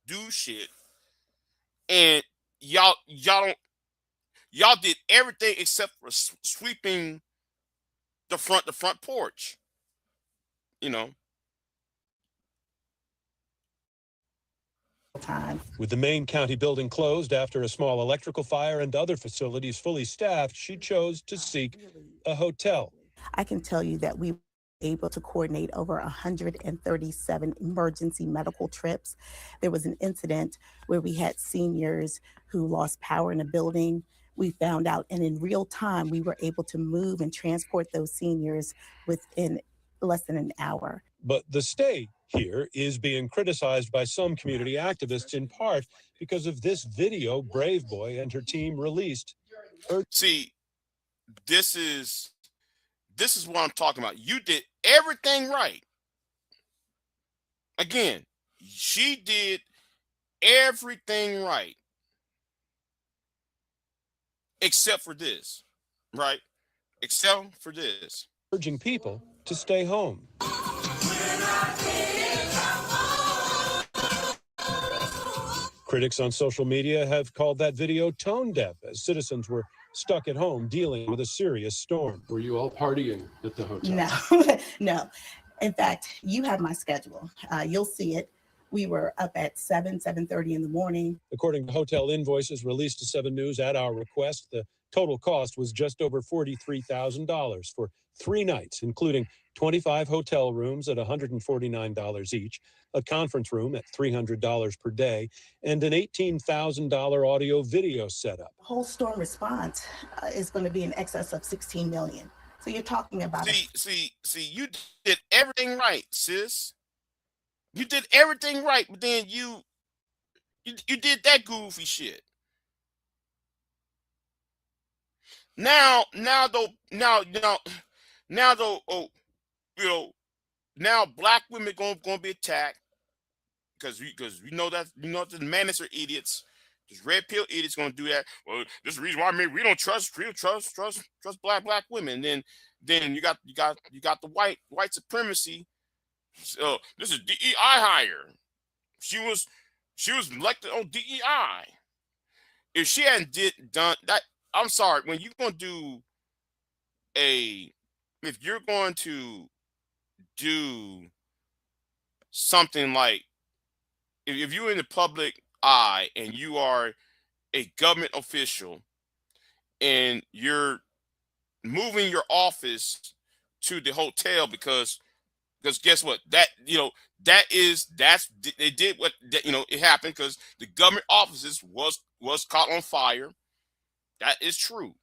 do shit, and y'all did everything except for sweeping the front porch, you know. Time. With the main county building closed after a small electrical fire and other facilities fully staffed, she chose to seek a hotel. I can tell you that we were able to coordinate over 137 emergency medical trips. There was an incident where we had seniors who lost power in a building. We found out, and in real time, we were able to move and transport those seniors within less than an hour. But the stay here is being criticized by some community activists, in part because of this video Braveboy and her team released. See, this is what I'm talking about. You did everything right. Again, she did everything right, except for this, right? Except for this. Urging people to stay home. Critics on social media have called that video tone deaf, as citizens were stuck at home dealing with a serious storm. Were you all partying at the hotel? No, no. In fact, you have my schedule. You'll see it. We were up at 7:30 in the morning. According to hotel invoices released to 7 News at our request, the total cost was just over $43,000 for 3 nights, including 25 hotel rooms at $149 each, a conference room at $300 per day, and an $18,000 audio video setup. The whole storm response is going to be in excess of $16 million. So you're talking about see, you did everything right, sis. You did everything right, but then you did that goofy shit. Now black women gonna be attacked because we know that the manics are idiots. Just red pill idiots gonna do that. Well, this is the reason why we don't trust black women. Then you got the white supremacy. So this is DEI hire. She was elected on DEI. If she hadn't done that, I'm sorry. When you're going to if you're going to do something like, if you're in the public eye and you are a government official and you're moving your office to the hotel because guess what? They did what it happened because the government offices was caught on fire. That is true.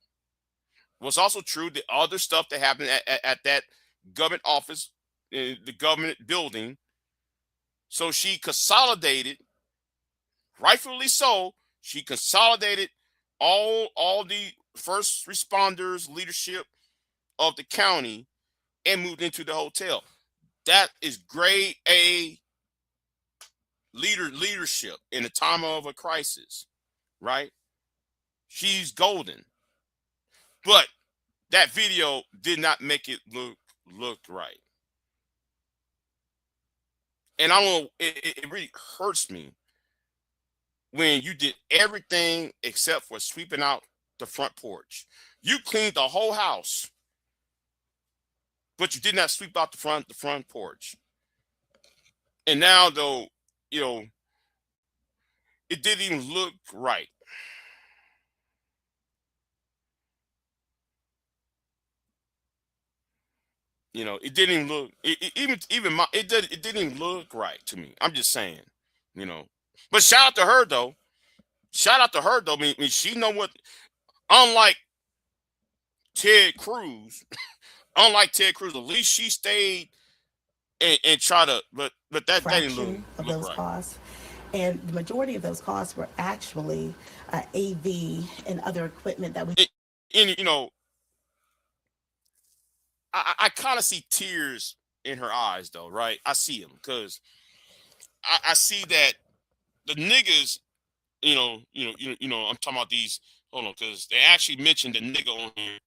What's also true, the other stuff that happened at that government office, the government building. So she consolidated, rightfully so, she consolidated all the first responders leadership of the county and moved into the hotel. That is grade A leadership in a time of a crisis, right? She's golden. But that video did not make it look right. And I don't, it really hurts me when you did everything except for sweeping out the front porch. You cleaned the whole house, but you did not sweep out the front porch. And now though, you know, it didn't even look right. You know, it didn't even look it didn't even look right to me. I'm just saying, you know. But shout out to her though. Shout out to her though. I mean she know what, unlike Ted Cruz, at least she stayed and try to, but that didn't Of look those right. costs. And the majority of those costs were actually AV and other equipment that we. And you know, I kind of see tears in her eyes though, right? I see them because I see that the niggas, I'm talking about these. Hold on, because they actually mentioned the nigga on here,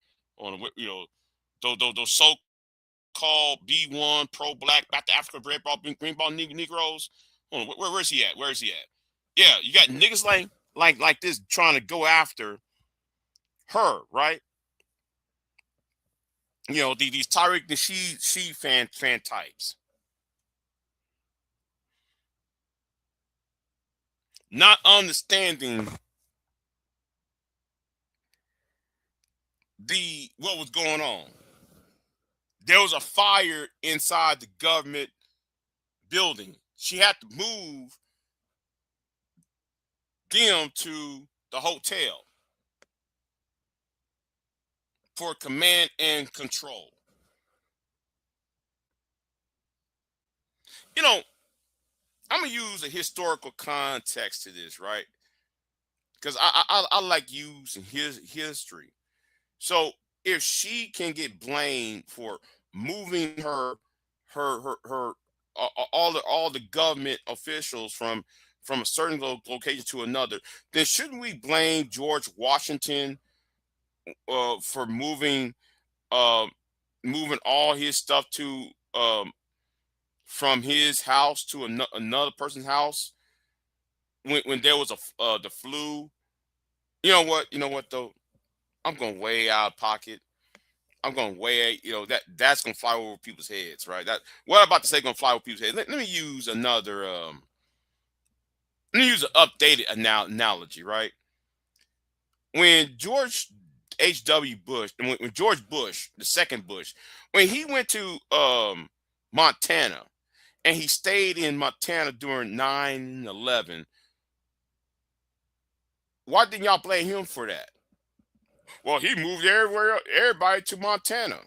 those so-called B1 pro-black, back to Africa, red ball, green ball Negroes. Hold on, where's he at? Where is he at? Yeah, you got niggas like this trying to go after her, right? You know, these Tyreek Nasheed fan types. Not understanding what was going on. There was a fire inside the government building. She had to move them to the hotel for command and control. You know, I'm gonna use a historical context to this, right? Because I like using his history. So if she can get blamed for moving her all the government officials from a certain location to another, then shouldn't we blame George Washington for uh, moving all his stuff to from his house to another person's house when there was the flu? You know what? You know what though? I'm going way out of pocket. I'm going way, that's gonna fly over people's heads, right? That what I'm about to say gonna fly over people's heads. Let me use another let me use an updated analogy, right? When George H.W. Bush, when George Bush, the second Bush, when he went to Montana and he stayed in Montana during 9/11, why didn't y'all blame him for that? Well, he moved everybody to Montana.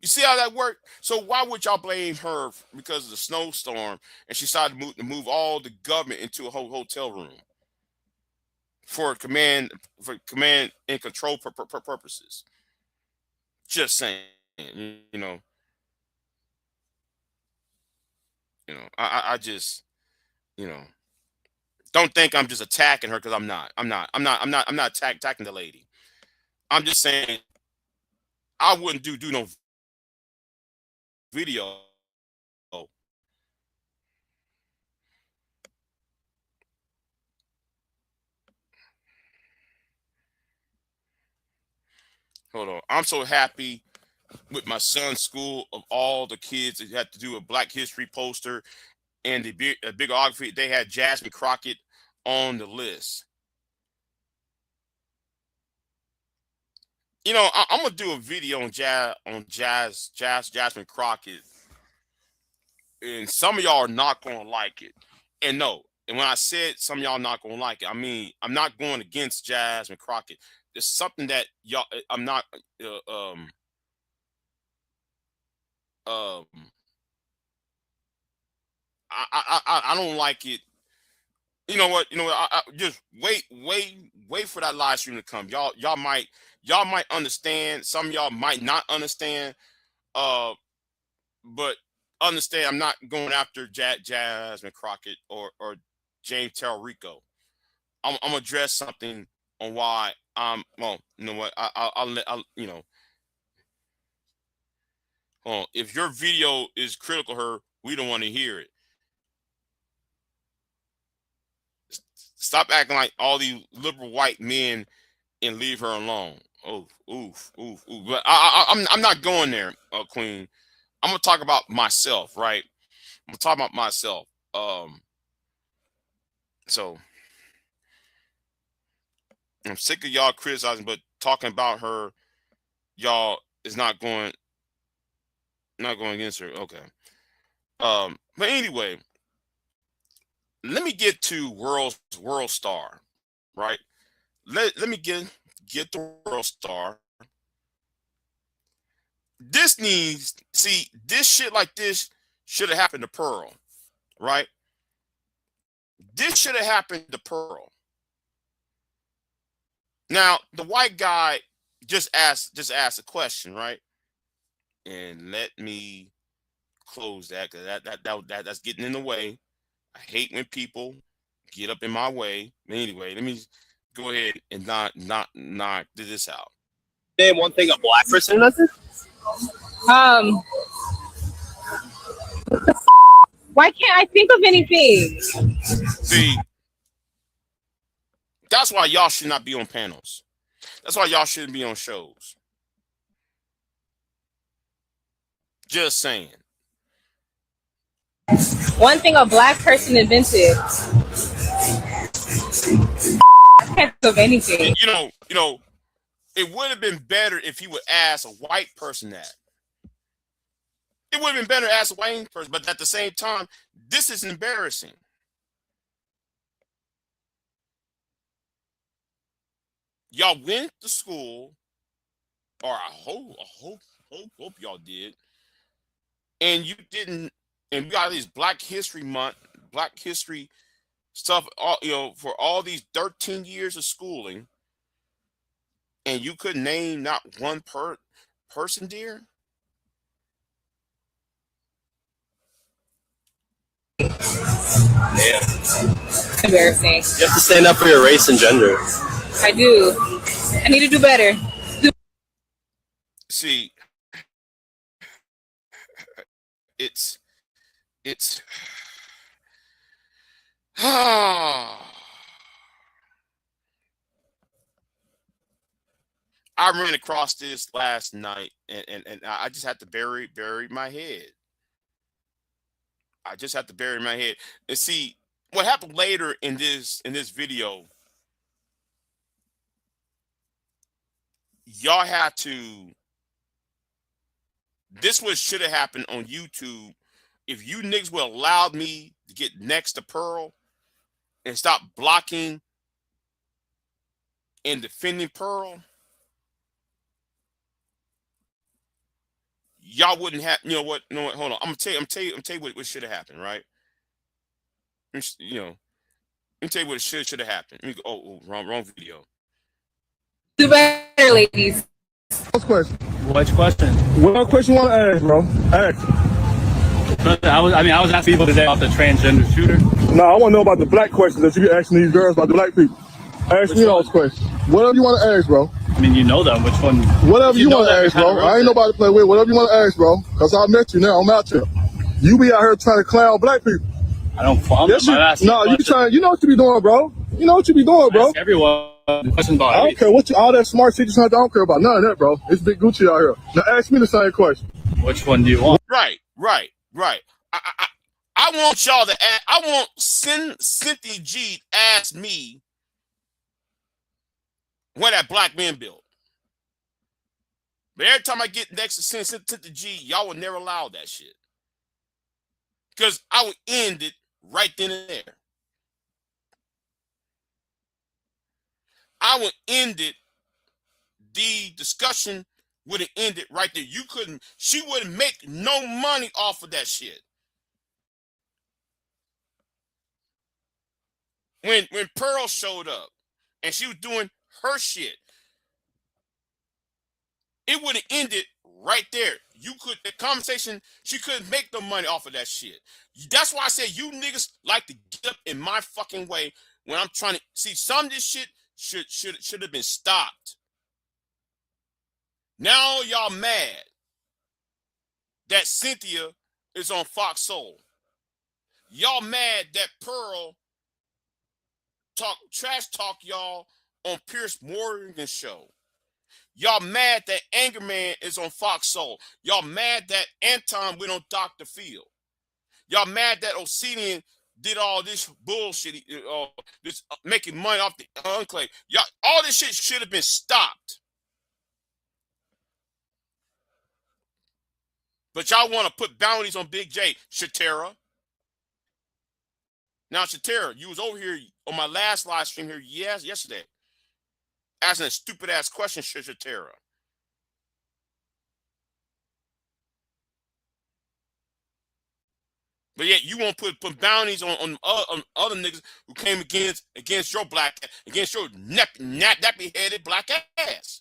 You see how that worked? So why would y'all blame her because of the snowstorm and she decided to move all the government into a whole hotel room for command and control purposes? Just saying, you know, I just, you know, don't think I'm just attacking her because I'm not. I'm not attacking the lady. I'm just saying I wouldn't do no video. Hold on. I'm so happy with my son's school of all the kids that had to do a Black History poster and the bibliography. They had Jasmine Crockett on the list. You know, I'm gonna do a video on Jasmine Crockett, and some of y'all are not gonna like it. And no, and when I said some of y'all not gonna like it, I mean I'm not going against Jasmine Crockett. There's something that y'all I'm not um I don't like it You know what? I just wait for that live stream to come. Y'all might understand. Some of y'all might not understand. But understand, I'm not going after Jasmine Crockett or James Rico. I'm gonna address something on why well, you know what? I'll if your video is critical of her, we don't want to hear it. Stop acting like all these liberal white men and leave her alone. Oh, oof. But I'm not going there, Queen. I'm gonna talk about myself, right? I'm gonna talk about myself. So I'm sick of y'all criticizing, but talking about her, y'all is not going against her. Okay. But anyway, let me get to World Star, right? Let me get the World Star. This shit like this should have happened to Pearl, right? This should have happened to Pearl. Now, the white guy just asked a question, right? And let me close that because that's getting in the way. I hate when people get up in my way. Anyway, let me go ahead and not do this out. Name one thing a black person does. Why can't I think of anything? See, that's why y'all should not be on panels. That's why y'all shouldn't be on shows. Just saying. One thing a black person invented. I can't think of anything. You know, it would have been better if he would ask a white person that. It would have been better to ask a white person, but at the same time, this is embarrassing. Y'all went to school, or I hope y'all did, and you didn't. And we got these Black History Month, Black History stuff, all for all these 13 years of schooling, and you could name not one person, dear. Yeah. Embarrassing. You have to stand up for your race and gender. I do. I need to do better. See, it's I ran across this last night, and I just had to bury my head. I just have to bury my head. And see what happened later in this video. Y'all had to. This was should have happened on YouTube if you niggas would have allowed me to get next to Pearl and stop blocking and defending Pearl. Y'all wouldn't have. You know what? Hold on. I'm gonna tell you what should have happened, right? You know, let me tell you what should have happened. Let me go, oh, wrong video. Do better, ladies. What's question? Which question? What question you want to ask, bro? Ask. I was asking people today about the transgender shooter. No, I want to know about the black questions that you be asking these girls about the black people. Ask me those questions. Whatever you want to ask, bro. I mean, you know them. Which one? Whatever you want to ask, bro. I ain't nobody to play with. Whatever you want to ask, bro. Because I met you now. I'm out here. You be out here trying to clown black people. I don't. Yes, you trying. You know what you be doing, bro. You know what you be doing, bro. Ask everyone. Question about I don't care what all that smart shit you trying to. I don't care about none of that, bro. It's Big Gucci out here. Now ask me the same question. Which one do you want? Right. I want y'all to ask. I want Cynthia G to ask me when that black man built. But every time I get next to Cynthia G, y'all would never allow that shit. Because I would end it right then and there. I would end it. The discussion would have ended right there. She wouldn't make no money off of that shit. when Pearl showed up and she was doing her shit, it would have ended right there. The conversation, she couldn't make the money off of that shit. That's why I said you niggas like to get up in my fucking way when I'm trying to see some of this shit should have been stopped. Now y'all mad that Cynthia is on Fox Soul. Y'all mad that Pearl trash talk y'all on Pierce Morgan's show. Y'all mad that Angerman is on Fox Soul. Y'all mad that Anton went on Dr. Phil. Y'all mad that Obsidian did all this bullshit, this making money off the Enclave. Y'all, all this shit should have been stopped. But y'all want to put bounties on Big J, Shatera. Now, Shatera, you was over here on my last live stream here yesterday, asking a stupid ass question, Shatera. But yet you won't put bounties on other niggas who came against your against your nappy headed black ass.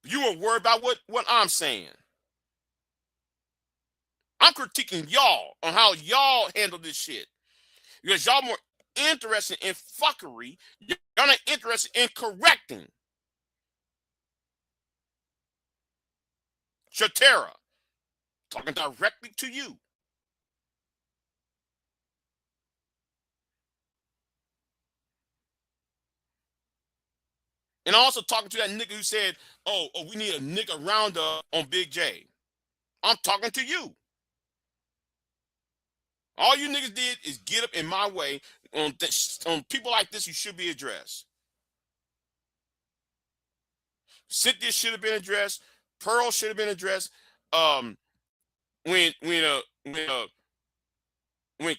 You were worried about what I'm saying. I'm critiquing y'all on how y'all handle this shit. Because y'all more interested in fuckery. Y'all not interested in correcting. Shatera, talking directly to you. And also talking to that nigga who said, oh, we need a nigga roundup on Big J. I'm talking to you. All you niggas did is get up in my way on people like this who should be addressed. Cynthia should have been addressed. Pearl should have been addressed. When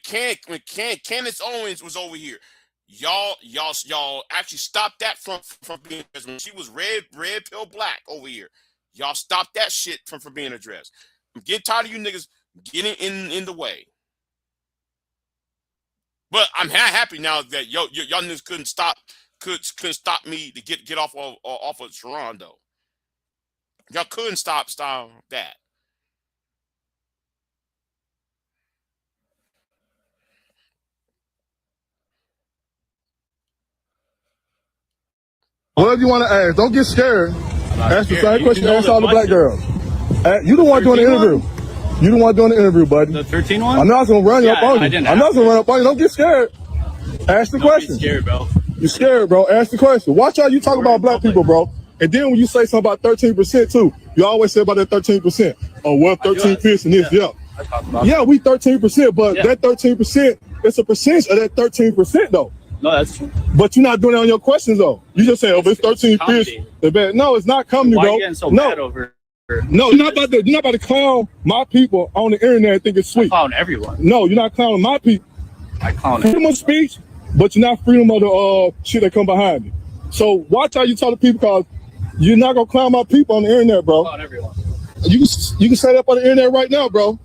Candace Owens was over here, y'all actually stopped that from being addressed. When she was red pill black over here, y'all stopped that shit from being addressed. I'm getting tired of you niggas getting in the way. But I'm happy now that y'all niggas couldn't stop me to get off of Sharon though. Y'all couldn't stop that. Whatever you want to ask, don't get scared. Ask the same question. Ask all the black girls. You the one doing the interview. You the one doing the interview, buddy. The 13 one? I'm not gonna run up on you. I'm not gonna run up on you. Don't get scared. Ask the question. Scared, bro. You're scared, bro. Ask the question. Watch how you talk about black people, bro. And then when you say something about 13% too, you always say about that 13%. Oh, well, 13% this, yeah. Yeah, we 13%, but that 13%, it's a percentage of that 13% though. No, that's true. But you're not doing it on your questions though. You just say, oh, it's 13 fish. No, it's not comedy, bro. Why are you getting so mad over? No, you're not about to clown my people on the internet and think it's sweet. I clown everyone. No, you're not clowning my people. I clown freedom of speech, but you're not freedom of the shit that come behind it. So watch how you talk to people, because you're not gonna clown my people on the internet, bro. Clown everyone. You can say that up on the internet right now, bro.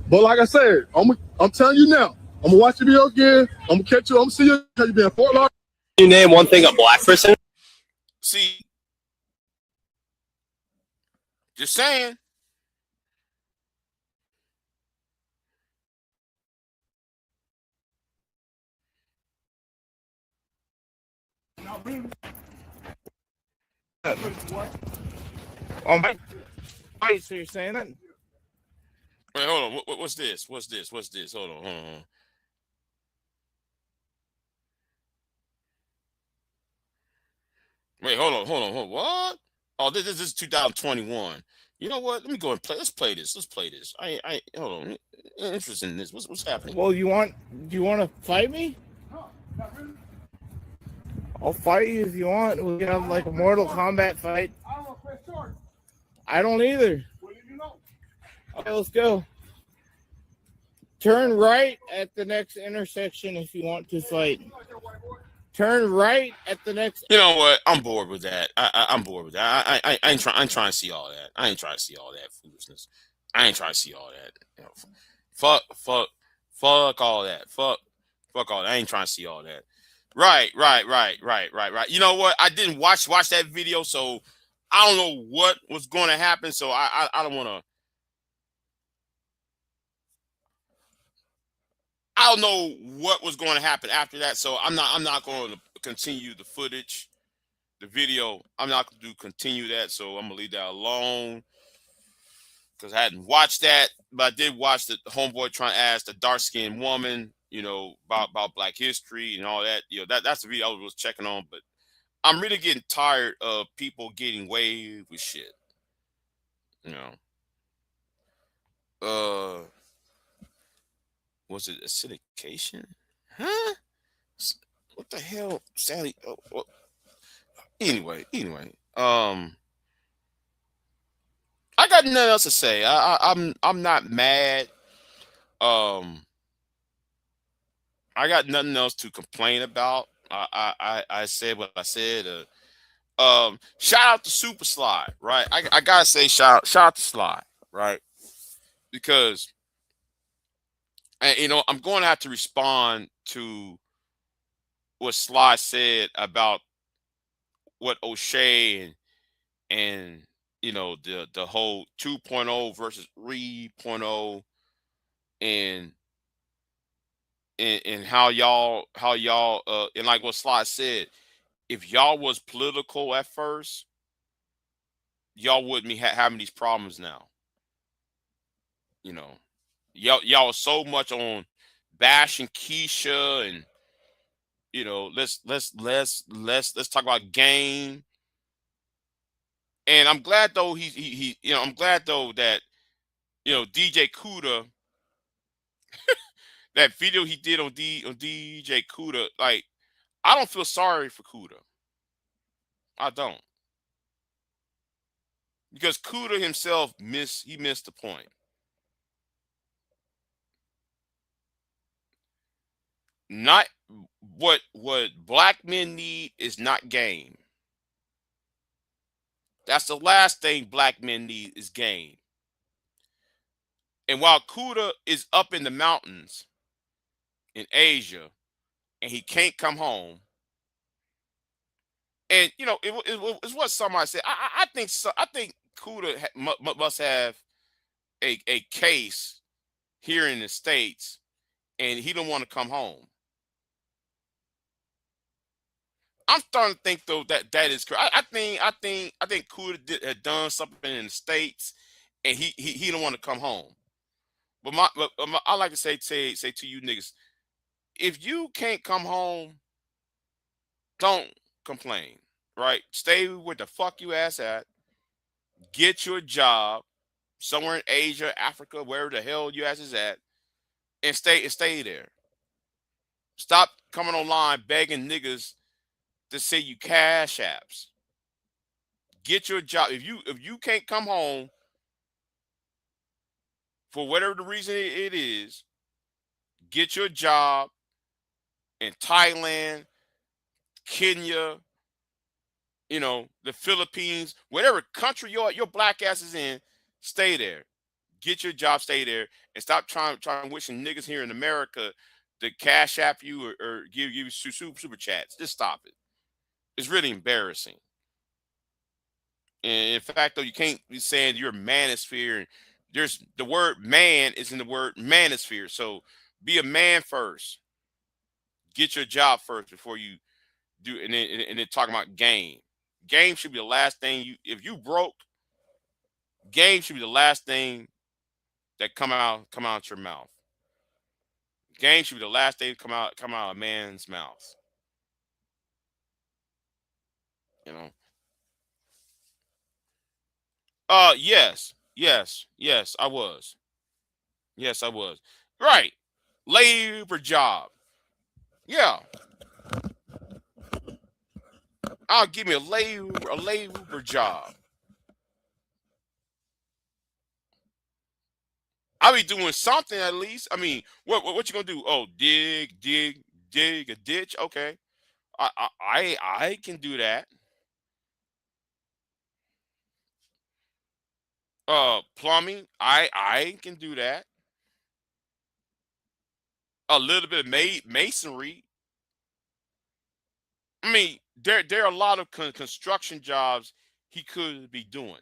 But like I said, I'm telling you now, I'm gonna watch the video again. I'm gonna catch you. I'm gonna see you because you been in Fort Lauderdale. Can you name one thing a black person? See, just saying. So you're saying that? Wait, hold on. What's this? What's this? Hold on. Wait, hold on. What? Oh, this is 2021. You know what? Let me go and play. Let's play this. I hold on. Interested in this. What's happening? Well, do you want to fight me? No, not really. I'll fight you if you want. We can have like a Mortal Kombat fight. I don't want to play short. I don't either. What do you know? Okay, let's go. Turn right at the next intersection if you want to fight. Turn right at the next. You know what? I'm bored with that. I'm bored with that. I ain't trying to see all that. I ain't trying to see all that foolishness. I ain't trying to see all that. You know, Fuck all that. Fuck all that. I ain't trying to see all that. Right. You know what? I didn't watch that video, so I don't know what was going to happen. So I don't want to. I don't know what was going to happen after that. So I'm not going to continue the footage, the video. I'm not going to continue that. So I'm gonna leave that alone because I hadn't watched that, but I did watch the homeboy trying to ask the dark skinned woman, you know, about Black history and all that. You know, that's the video I was checking on. But I'm really getting tired of people getting away with shit. You know, was it acidification? Huh? What the hell, Sally? Anyway, I got nothing else to say. I'm not mad. I got nothing else to complain about. I said what I said. Shout out to Super Slide, right? I gotta say shout out to Slide, right? Because you know I'm going to have to respond to what Sly said about what O'Shea and you know the whole 2.0 versus 3.0 and and how y'all and like what Sly said, if y'all was political at first, y'all wouldn't be having these problems now. You know, y'all are so much on bashing Keisha and you know let's talk about game. And I'm glad though he you know I'm glad though that you know DJ Kuda, that video he did on DJ Kuda, like I don't feel sorry for Kuda. I don't, because Kuda himself missed the point. Not what black men need is not game. That's the last thing black men need is game. And while Kuda is up in the mountains in Asia and he can't come home, and you know it's what somebody said. I think I think Kuda must have a case here in the States, and he don't want to come home. I'm starting to think though that is correct. I think Kuda had done something in the States, and he don't want to come home. But I like to say to you niggas, if you can't come home, don't complain. Right? Stay where the fuck you ass at. Get your job somewhere in Asia, Africa, wherever the hell you ass is at, and stay there. Stop coming online begging niggas to send you cash apps. Get your job. If you can't come home for whatever the reason it is, get your job in Thailand, Kenya, you know, the Philippines, whatever country your black ass is in, stay there. Get your job, stay there, and stop trying wishing niggas here in America to cash app you or give you super chats. Just stop it. It's really embarrassing. And in fact, though, you can't be saying you're a manosphere. There's the word man is in the word manosphere. So be a man first. Get your job first before you do, and then talking about game. Game should be the last thing you. If you broke, game should be the last thing that come out your mouth. Game should be the last thing to come out of a man's mouth. You know. Yes, I was. Yes, I was. Right. Labor job. Yeah. I'll give me a labor job. I'll be doing something at least. I mean, what you gonna do? Oh, dig a ditch. Okay, I can do that. Plumbing. I can do that. a little bit of masonry. I mean, there are a lot of construction jobs he could be doing.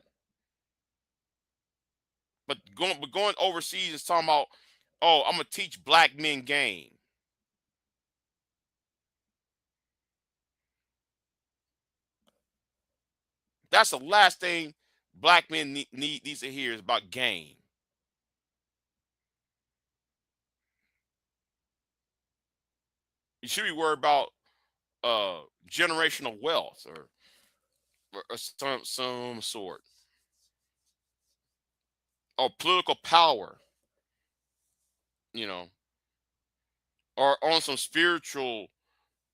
But going overseas is talking about, oh, I'm gonna teach black men game. That's the last thing black men needs to hear is about game. You should be worried about generational wealth or some sort, or political power, you know, or on some spiritual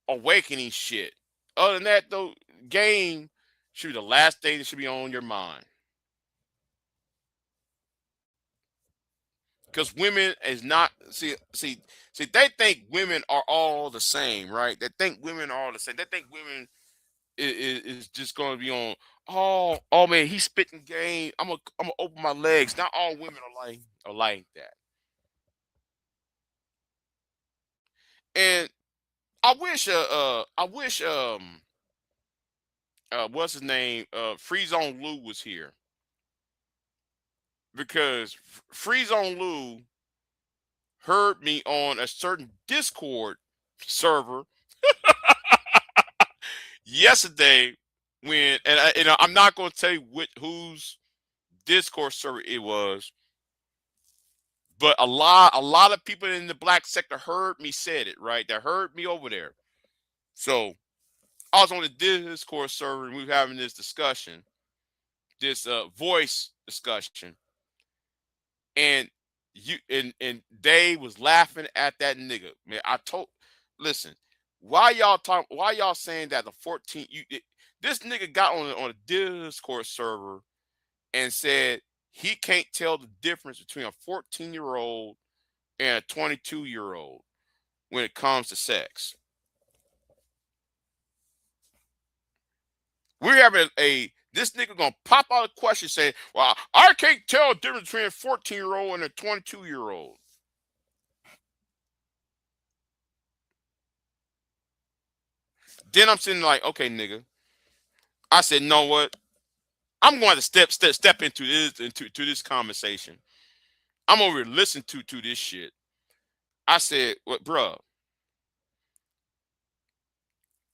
awakening shit. Other than that, though, game should be the last thing that should be on your mind. Because women is not see they think women are all the same, right? They think women are all the same. They think women is just going to be on. Oh man, he's spitting game. I'm gonna open my legs. Not all women are like that. And I wish what's his name, Free Zone Lou was here, because Free Zone Lou heard me on a certain Discord server yesterday when, I'm not going to tell you whose Discord server it was, but a lot of people in the black sector heard me said it, right? They heard me over there. So I was on the Discord server and we were having this discussion, this voice discussion, and Dave was laughing at that nigga. Man, listen, why y'all saying that the 14 this nigga got on a Discord server and said he can't tell the difference between a 14-year-old and a 22-year-old when it comes to sex. We're having this nigga gonna pop out a question saying, well, I can't tell the difference between a 14-year-old and a 22-year-old. Then I'm sitting like, okay, nigga. I said, know what? I'm going to step into this conversation. I'm over here listening to this shit. I said, what, bruh?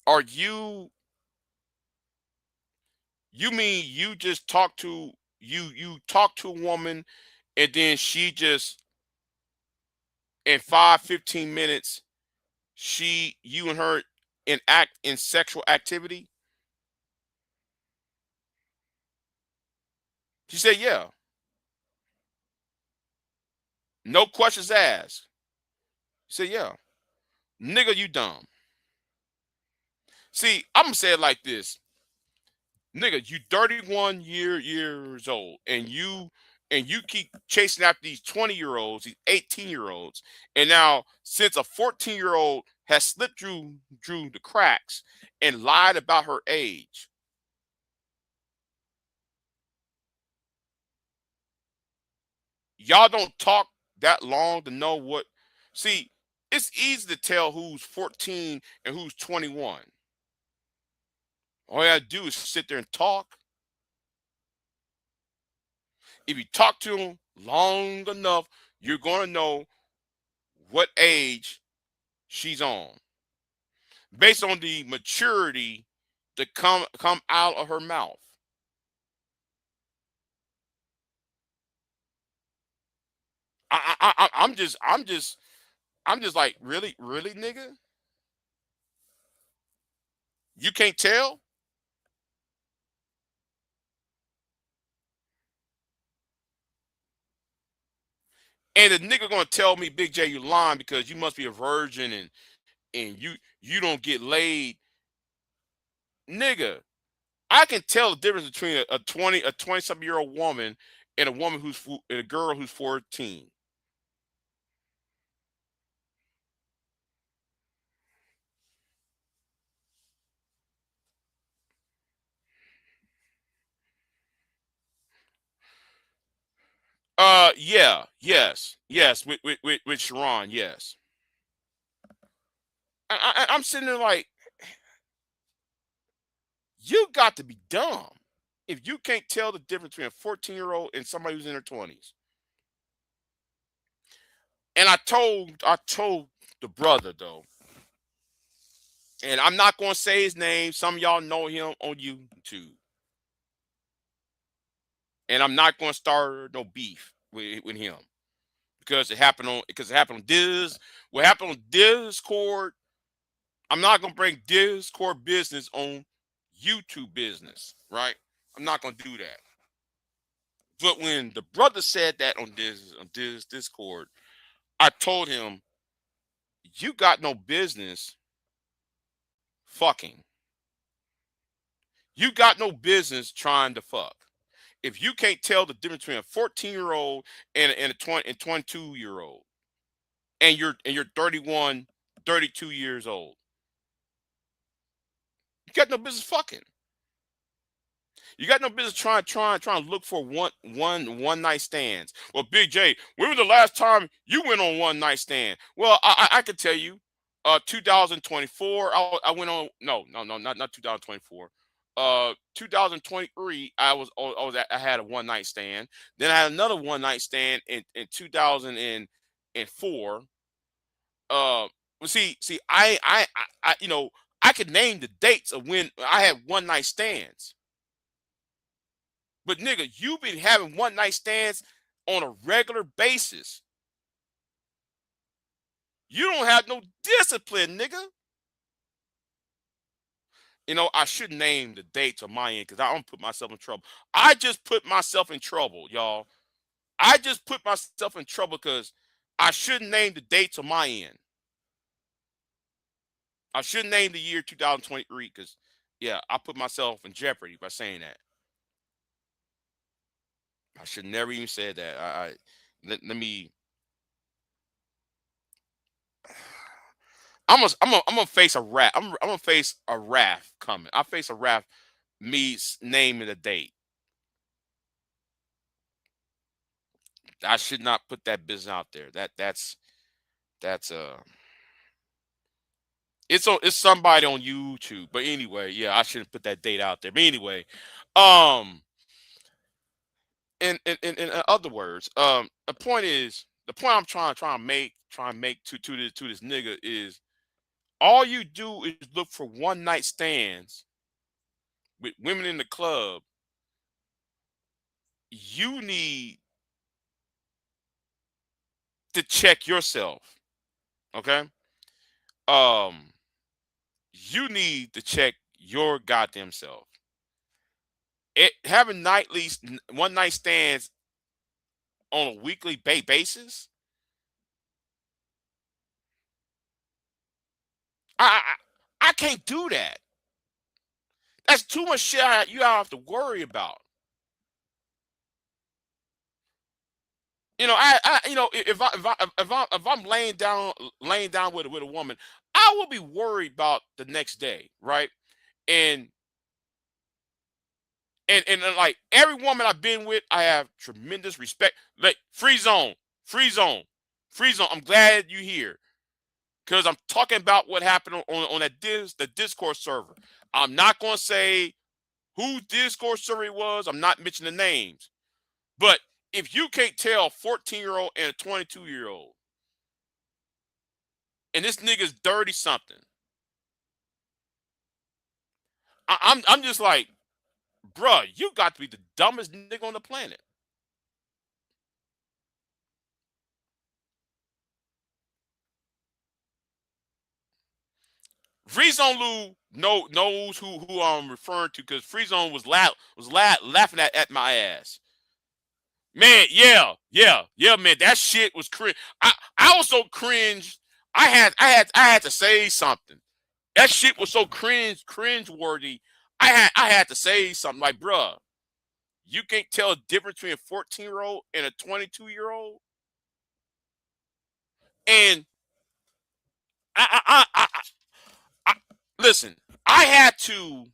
Are you mean you just talk to a woman and then she just in 5-15 minutes you and her enact in sexual activity? She said, yeah. No questions asked. She said, yeah. Nigga, you dumb. See, I'm gonna say it like this. Nigga, you 31 years old and you keep chasing after these 20-year-olds, these 18-year-olds, and now since a 14-year-old has slipped through the cracks and lied about her age, y'all don't talk that long to know what. See, it's easy to tell who's 14 and who's 21. All you gotta do is sit there and talk. If you talk to them long enough, you're gonna know what age she's on, based on the maturity to come out of her mouth. I'm just like, really, nigga, you can't tell. And the nigga gonna tell me, Big J, you lying because you must be a virgin and you don't get laid. Nigga, I can tell the difference between a 20-something year old woman and a girl who's 14. Yeah, yes, with Sharon, yes. I'm sitting there like, you got to be dumb if you can't tell the difference between a 14-year-old and somebody who's in their 20s. And I told the brother though, and I'm not gonna say his name. Some of y'all know him on YouTube, and I'm not gonna start no beef with him because it happened on what happened on Discord. I'm not gonna bring Discord business on YouTube business, right? I'm not gonna do that. But when the brother said that on Discord, I told him, you got no business fucking. You got no business trying to fuck. If you can't tell the difference between a 14-year-old and a 22-year-old, and you're 31, 32 years old, you got no business fucking. You got no business trying to look for one night stands. Well, Big J, when was the last time you went on one night stand? Well, I could tell you, 2024. I went on not 2024. 2023. I had a one night stand. Then I had another one night stand in 2004. Well, see, I I could name the dates of when I had one night stands. But nigga, you've been having one night stands on a regular basis. You don't have no discipline, nigga. You know, I should name the dates on my end because I don't put myself in trouble. I just put myself in trouble, y'all. I just put myself in trouble because I shouldn't name the dates on my end. I shouldn't name the year 2023 because, yeah, I put myself in jeopardy by saying that. I should never even say that. Let me. I'm gonna face a rap. I'm gonna face a wrath coming. I face a wrath. Me naming the date. I should not put that business out there. That's it's somebody on YouTube. But anyway, yeah, I shouldn't put that date out there. But anyway, in other words, the point I'm trying to make to this nigga is, all you do is look for one night stands with women in the club. You need to check yourself. Okay? You need to check your goddamn self. Having one night stands on a weekly basis. I can't do that. That's too much shit you have to worry about. You know, if I'm laying down with a woman, I will be worried about the next day, right? And like every woman I've been with, I have tremendous respect. Like free zone. I'm glad you're here because I'm talking about what happened on the Discord server. I'm not gonna say whose Discord server it was. I'm not mentioning the names, but if you can't tell a 14-year-old and a 22-year-old, and this nigga's 30 something, I'm just like, bruh, you got to be the dumbest nigga on the planet. Free Zone Lou knows who I'm referring to because Free Zone was laughing at my ass. Man, yeah, man, that shit was cringe. I was so cringe. I had to say something. That shit was so cringe worthy. I had to say something like, bruh, you can't tell a difference between a 14-year-old and a 22-year-old. And I listen, I had to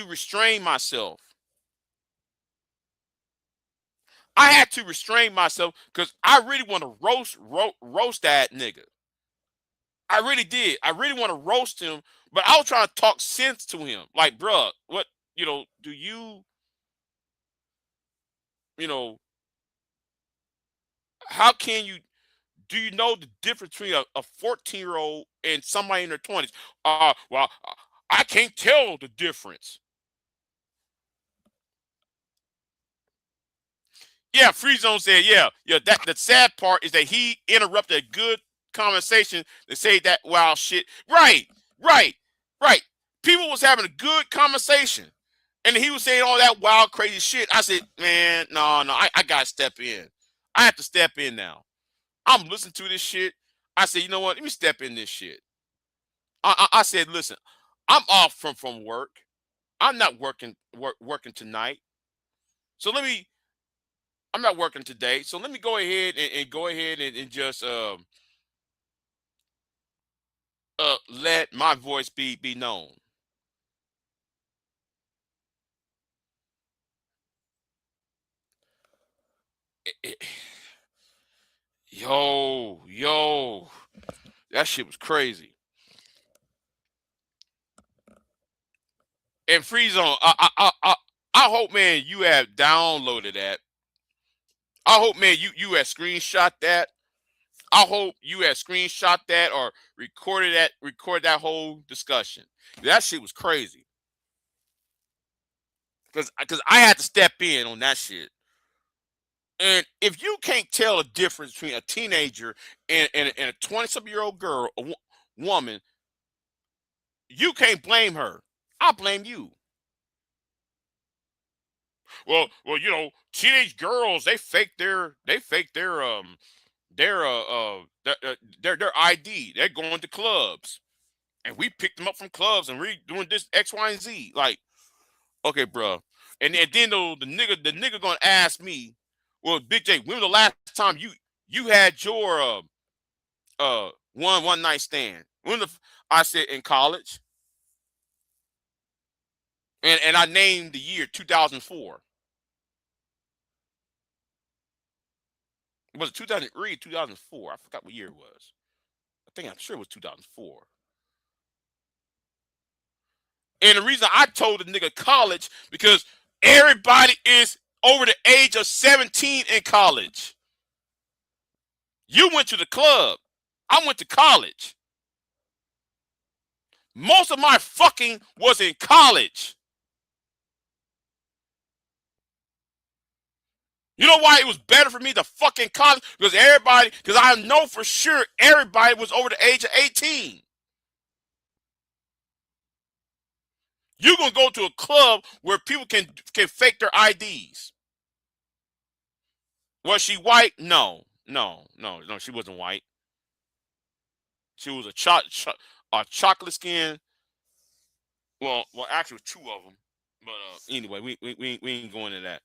restrain myself. I had to restrain myself because I really want to roast that nigga. I really did. I really want to roast him, but I was trying to talk sense to him. Like, bruh, what, do you, you know, how can you, do you know the difference between a 14-year-old and somebody in their 20s? Well, I can't tell the difference. Yeah, Free Zone said, yeah. That the sad part is that he interrupted a good conversation to say that wild shit. Right, right, right. People was having a good conversation, and he was saying all that wild, crazy shit. I said, man, no, I gotta step in. I have to step in now. I'm listening to this shit. I said, you know what? Let me step in this shit. I said, listen, I'm off from work. I'm not working tonight. So I'm not working today. So let me go ahead and go ahead and just let my voice be known. Yo, that shit was crazy. And Free Zone, I hope, man, you have downloaded that. I hope, man, you have screenshot that. I hope you had screenshot that or recorded that whole discussion. That shit was crazy. Because I had to step in on that shit. And if you can't tell a difference between a teenager and a 20-something-year-old girl, woman, you can't blame her. I blame you. Well, teenage girls, they fake their their ID. They're going to clubs, and we picked them up from clubs, and we doing this X, Y, and Z. Like, okay, bro. And then the nigga gonna ask me, well, Big J, when was the last time you had your one night stand? I said in college, and I named the year 2004. Was it 2003, 2004? I forgot what year it was. I'm sure it was 2004. And the reason I told the nigga college because everybody is over the age of 17 in college. You went to the club. I went to college. Most of my fucking was in college. You know why it was better for me to fucking college? Because I know for sure everybody was over the age of 18. You're gonna go to a club where people can fake their IDs. Was she white? No, she wasn't white. She was a chocolate skin. Well, actually, two of them. But anyway, we ain't going into that.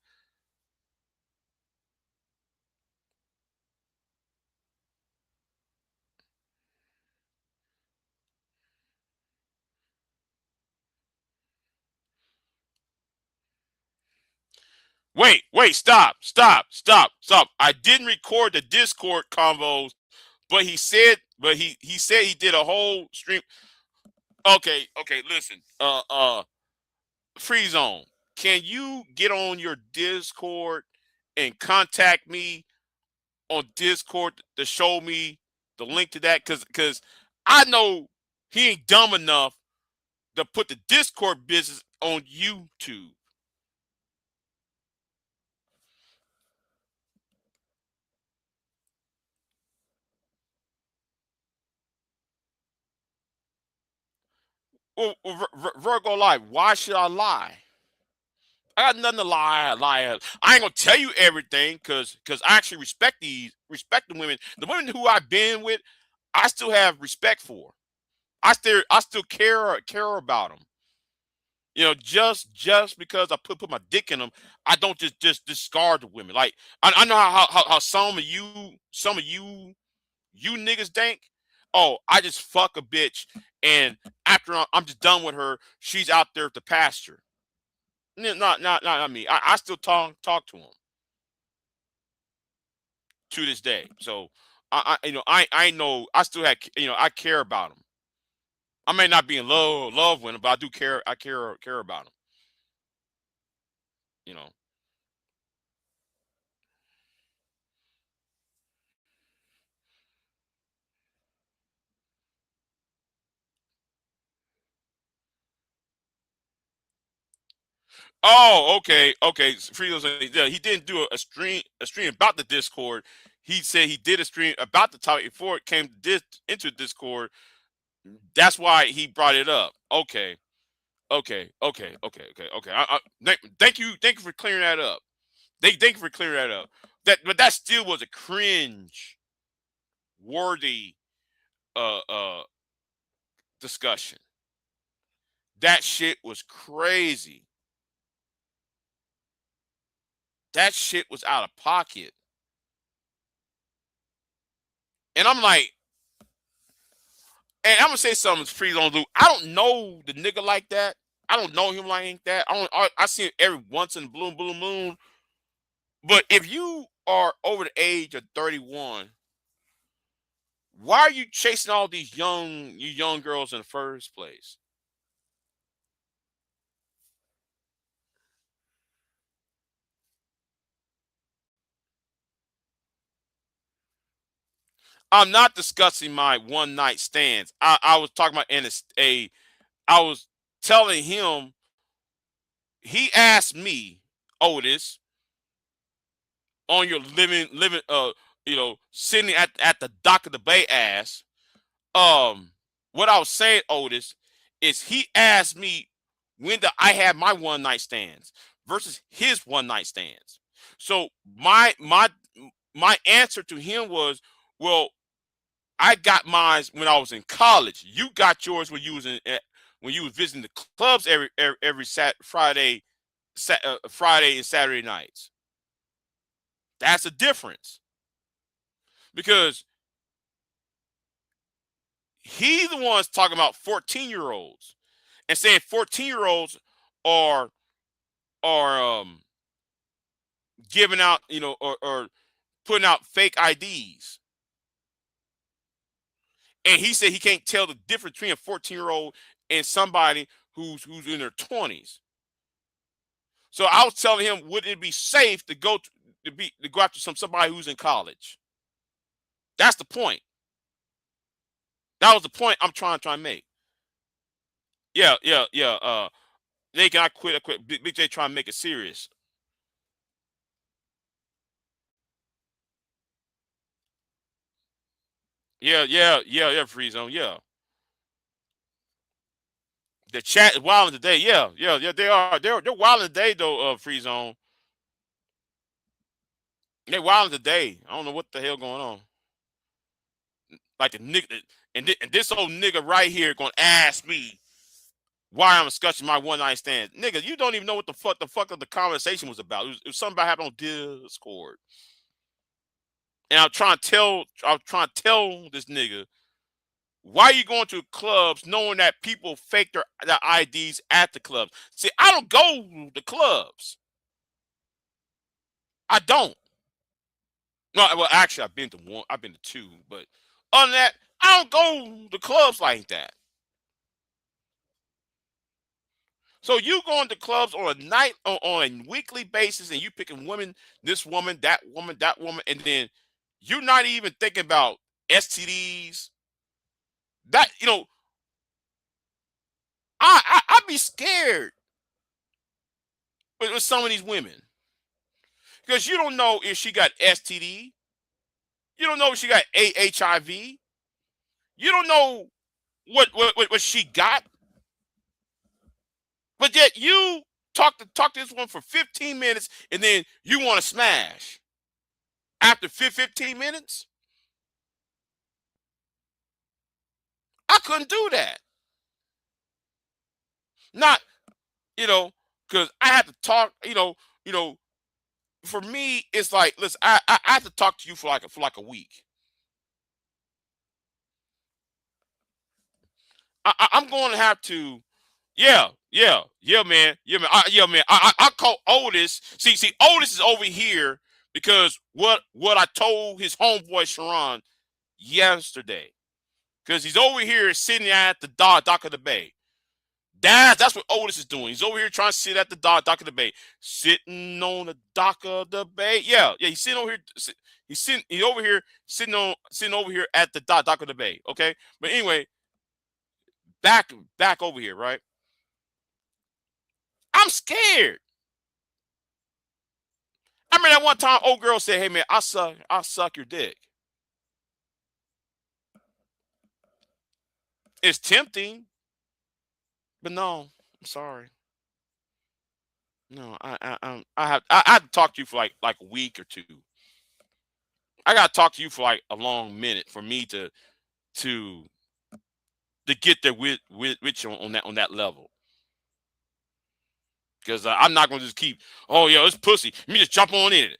Wait, stop. I didn't record the Discord convos, but he said he did a whole stream. Okay, listen. Free Zone, can you get on your Discord and contact me on Discord to show me the link to that? Cause I know he ain't dumb enough to put the Discord business on YouTube. Well, Virgo Live, why should I lie? I got nothing to lie. I ain't gonna tell you everything because I actually respect the women. The women who I've been with, I still have respect for. I still care about them. Just because I put my dick in them, I don't just discard the women. Like I know how some of you niggas think. Oh, I just fuck a bitch, and after I'm just done with her, she's out there at the pasture. Not me. I still talk to him to this day. So I know I still had, I care about him. I may not be in love with him, but I do care. I care about him. You know. Oh, okay. Freedom's yeah, he didn't do a stream about the Discord. He said he did a stream about the topic before it came into Discord. That's why he brought it up. Okay. Thank you for clearing that up. Thank you for clearing that up. But that still was a cringe worthy discussion. That shit was crazy. That shit was out of pocket. And I'm like, and I'm gonna say something Freeze on do. I don't know the nigga like that. I don't know him like that. I see him every once in a blue moon. But if you are over the age of 31, why are you chasing all these young girls in the first place? I'm not discussing my one night stands. I was talking about I was telling him, he asked me, Otis, on your living sitting at the dock of the bay ass. What I was saying, Otis, is he asked me when do I have my one night stands versus his one night stands. So my answer to him was, well, I got mine when I was in college. You got yours when you was when you was visiting the clubs every Friday and Saturday nights. That's a difference, because he the one's talking about 14-year-olds and saying 14-year-olds are giving out, or putting out fake IDs. And he said he can't tell the difference between a 14-year-old and somebody who's in their 20s. So I was telling him, would it be safe to go after somebody who's in college? That's the point. That was the point I'm trying to make. Yeah. Naked, I quit. Big J trying to make it serious. Yeah, Free Zone. Yeah. The chat is wilding today. Yeah, they are. They're wilding today though, Free Zone. They're wilding today. I don't know what the hell going on. Like the nigga, and this old nigga right here gonna ask me why I'm discussing my one night stand. Nigga, you don't even know what the fuck the conversation was about. It was something about happened on Discord. And I'm trying to tell this nigga, why are you going to clubs knowing that people fake their IDs at the clubs? See, I don't go to clubs. I don't. No, well, actually, I've been to one. I've been to two, but other than that, I don't go to clubs like that. So you going to clubs on a weekly basis, and you picking women, this woman, that woman, and then you're not even thinking about STDs. That I'd be scared with some of these women, because you don't know if she got STD. You don't know if she got HIV. You don't know what she got. But yet you talk to this one for 15 minutes, and then you want to smash after 15 minutes. I couldn't do that. Not, because I had to talk. For me, it's like, listen, I have to talk to you for like a week. I'm going to have to. Yeah, man. I call Otis. See, Otis is over here because what I told his homeboy Sharon. yesterday because he's over here sitting at the dock of the bay. That's what Otis is doing. He's over here trying to sit at the dock of the bay, sitting on the dock of the bay. Yeah. He's sitting over here. He's over here sitting over here at the dock of the bay. Okay, but anyway, back over here, right? I'm scared. I remember that one time old girl said, "Hey man, I'll suck your dick." It's tempting, but no, I'm sorry. No, I have to talk to you for like a week or two. I gotta talk to you for like a long minute for me to get there with you on that level. Because I'm not gonna just keep, oh yeah, it's pussy. Let me just jump on in it.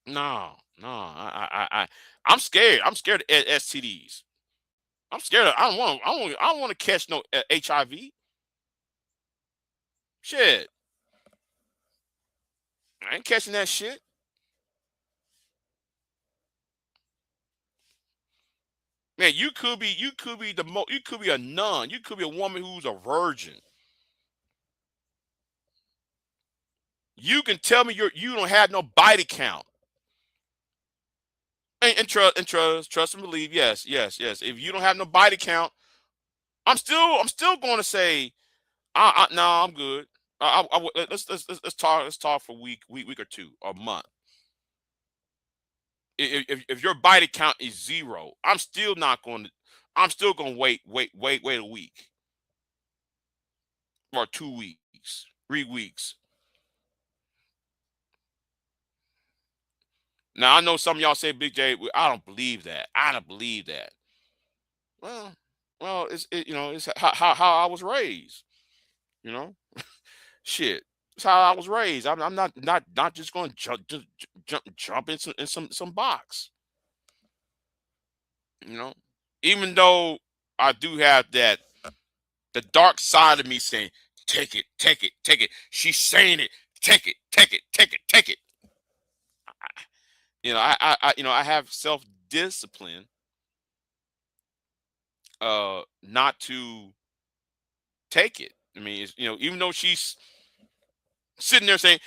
No, I'm scared. I'm scared of STDs. I'm scared. I don't want to catch no HIV. Shit, I ain't catching that shit. Man, you could be you could be a nun. You could be a woman who's a virgin. You can tell me you don't have no body count. And trust and believe. Yes. If you don't have no body count, I'm still going to say, no, I'm good. Let's talk for a week or two or a month. If your body count is 0, I'm still going to wait a week or 2 weeks, 3 weeks. Now I know some of y'all say, Big J, I don't believe that. Well, it's how I was raised. You know, shit. It's how I was raised. I'm not just going to jump in some box. You know, even though I do have the dark side of me saying, take it. She's saying it. Take it. I have self-discipline not to take it. I mean, even though she's sitting there saying,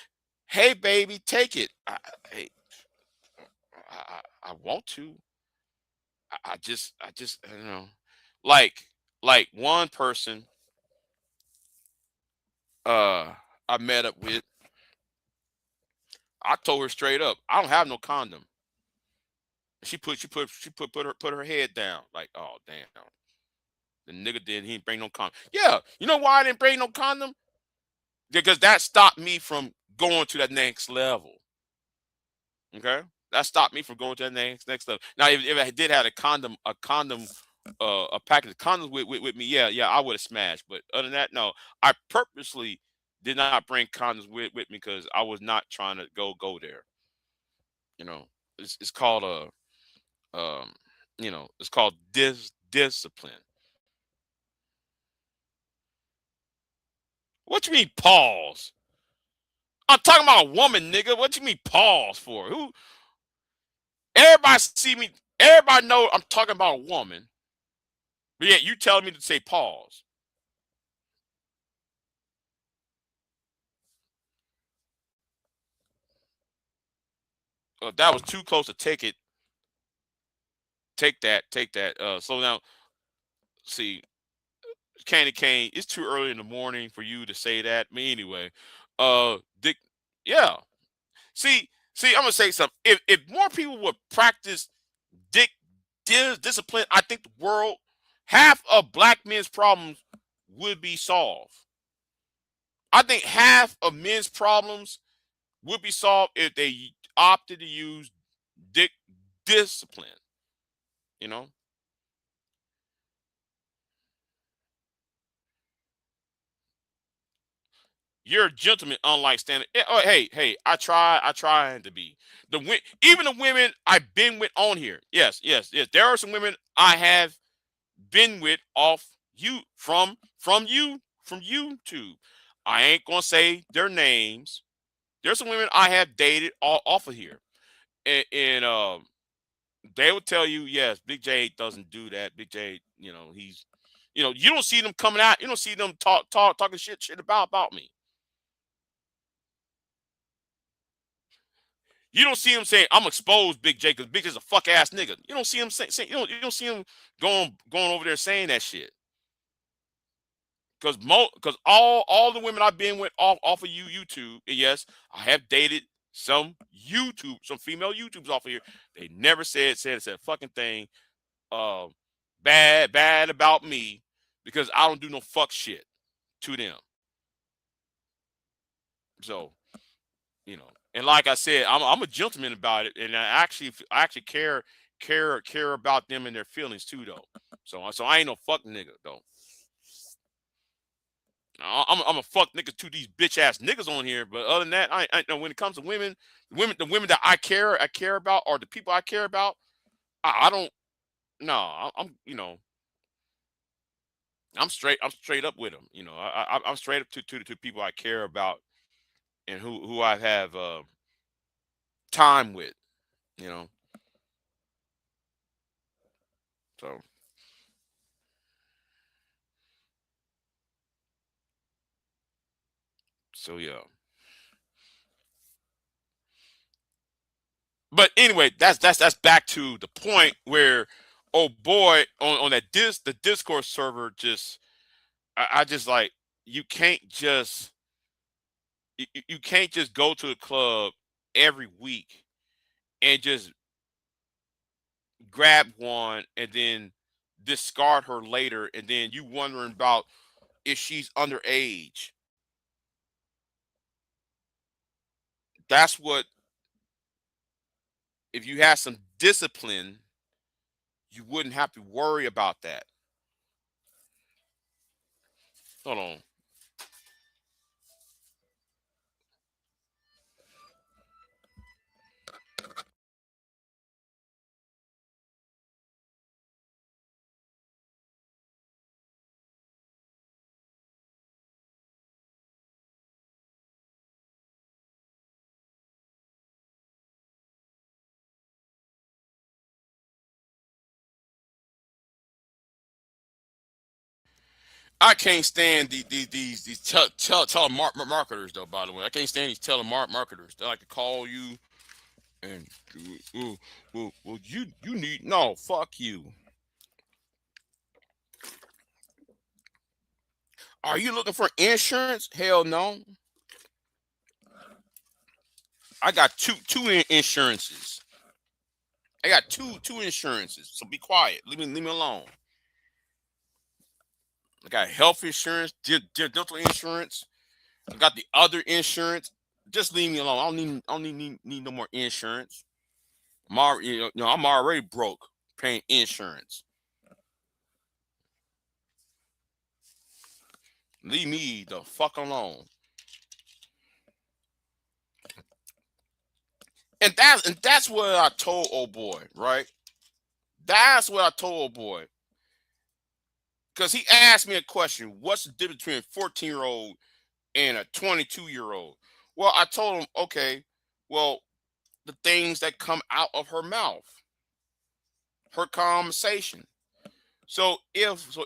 "Hey, baby, take it," I want to. I just, I don't know. Like one person, I met up with. I told her straight up, I don't have no condom. She put her head down. Like, oh damn, the nigga he didn't bring no condom. Yeah, you know why I didn't bring no condom? Because that stopped me from going to that next level. Okay, that stopped me from going to that next level. Now, if I did have a package of condoms with me, yeah, I would have smashed. But other than that, no, I purposely did not bring condoms with me because I was not trying to go there. It's called it's called discipline. What you mean pause? I'm talking about a woman, nigga. What you mean pause for? Who? Everybody see me. Everybody know I'm talking about a woman. But yet you telling me to say pause. That was too close to take it. Take that. So now, see, Candy Cane, it's too early in the morning for you to say that. Me anyway. Dick, yeah. See, I'm gonna say something. If more people would practice discipline, I think the world, half of black men's problems would be solved. I think half of men's problems would be solved if they opted to use discipline. You know, you're a gentleman, unlike standard. Oh, hey, I try to be even the women I've been with on here. Yes. There are some women I have been with off from YouTube. I ain't gonna say their names. There's some women I have dated off of here, and They will tell you, yes, Big J doesn't do that. Big J, he's, you don't see them coming out. You don't see them talking shit about me. You don't see him saying I'm exposed Big J because Big J's a fuck ass nigga. You don't see him saying you don't see him going over there saying that shit. Because all the women I've been with off of YouTube, and yes, I have dated some female YouTubers off of here. They never said a fucking thing bad about me because I don't do no fuck shit to them. So, and like I said, I'm a gentleman about it, and I actually care about them and their feelings too, though. So I ain't no fuck nigga though. I'm a fuck nigga to these bitch ass niggas on here, but other than that, I know when it comes to women, the women that I care about, or the people I care about, I don't. No, I'm straight up with them. I'm straight up to people I care about and who I have time with. So. So yeah. But anyway, that's back to the point where, oh boy, on the Discord server, I just like, you can't just go to the club every week and just grab one and then discard her later, and then you wondering about if she's underage. That's what, if you had some discipline, you wouldn't have to worry about that. Hold on. I can't stand these telemarketers though. By the way, I can't stand these telemarketers. They like to call you and well, you need, no, fuck you. Are you looking for insurance? Hell no. I got two insurances. I got two insurances. So be quiet. Leave me alone. I got health insurance, dental insurance. I got the other insurance. Just leave me alone. I don't need no more insurance. I'm already broke paying insurance. Leave me the fuck alone. And that's what I told old boy, right? That's what I told old boy. Because he asked me a question: what's the difference between a 14-year-old and a 22-year-old? Well, I told him, okay, well, the things that come out of her mouth, her conversation. So if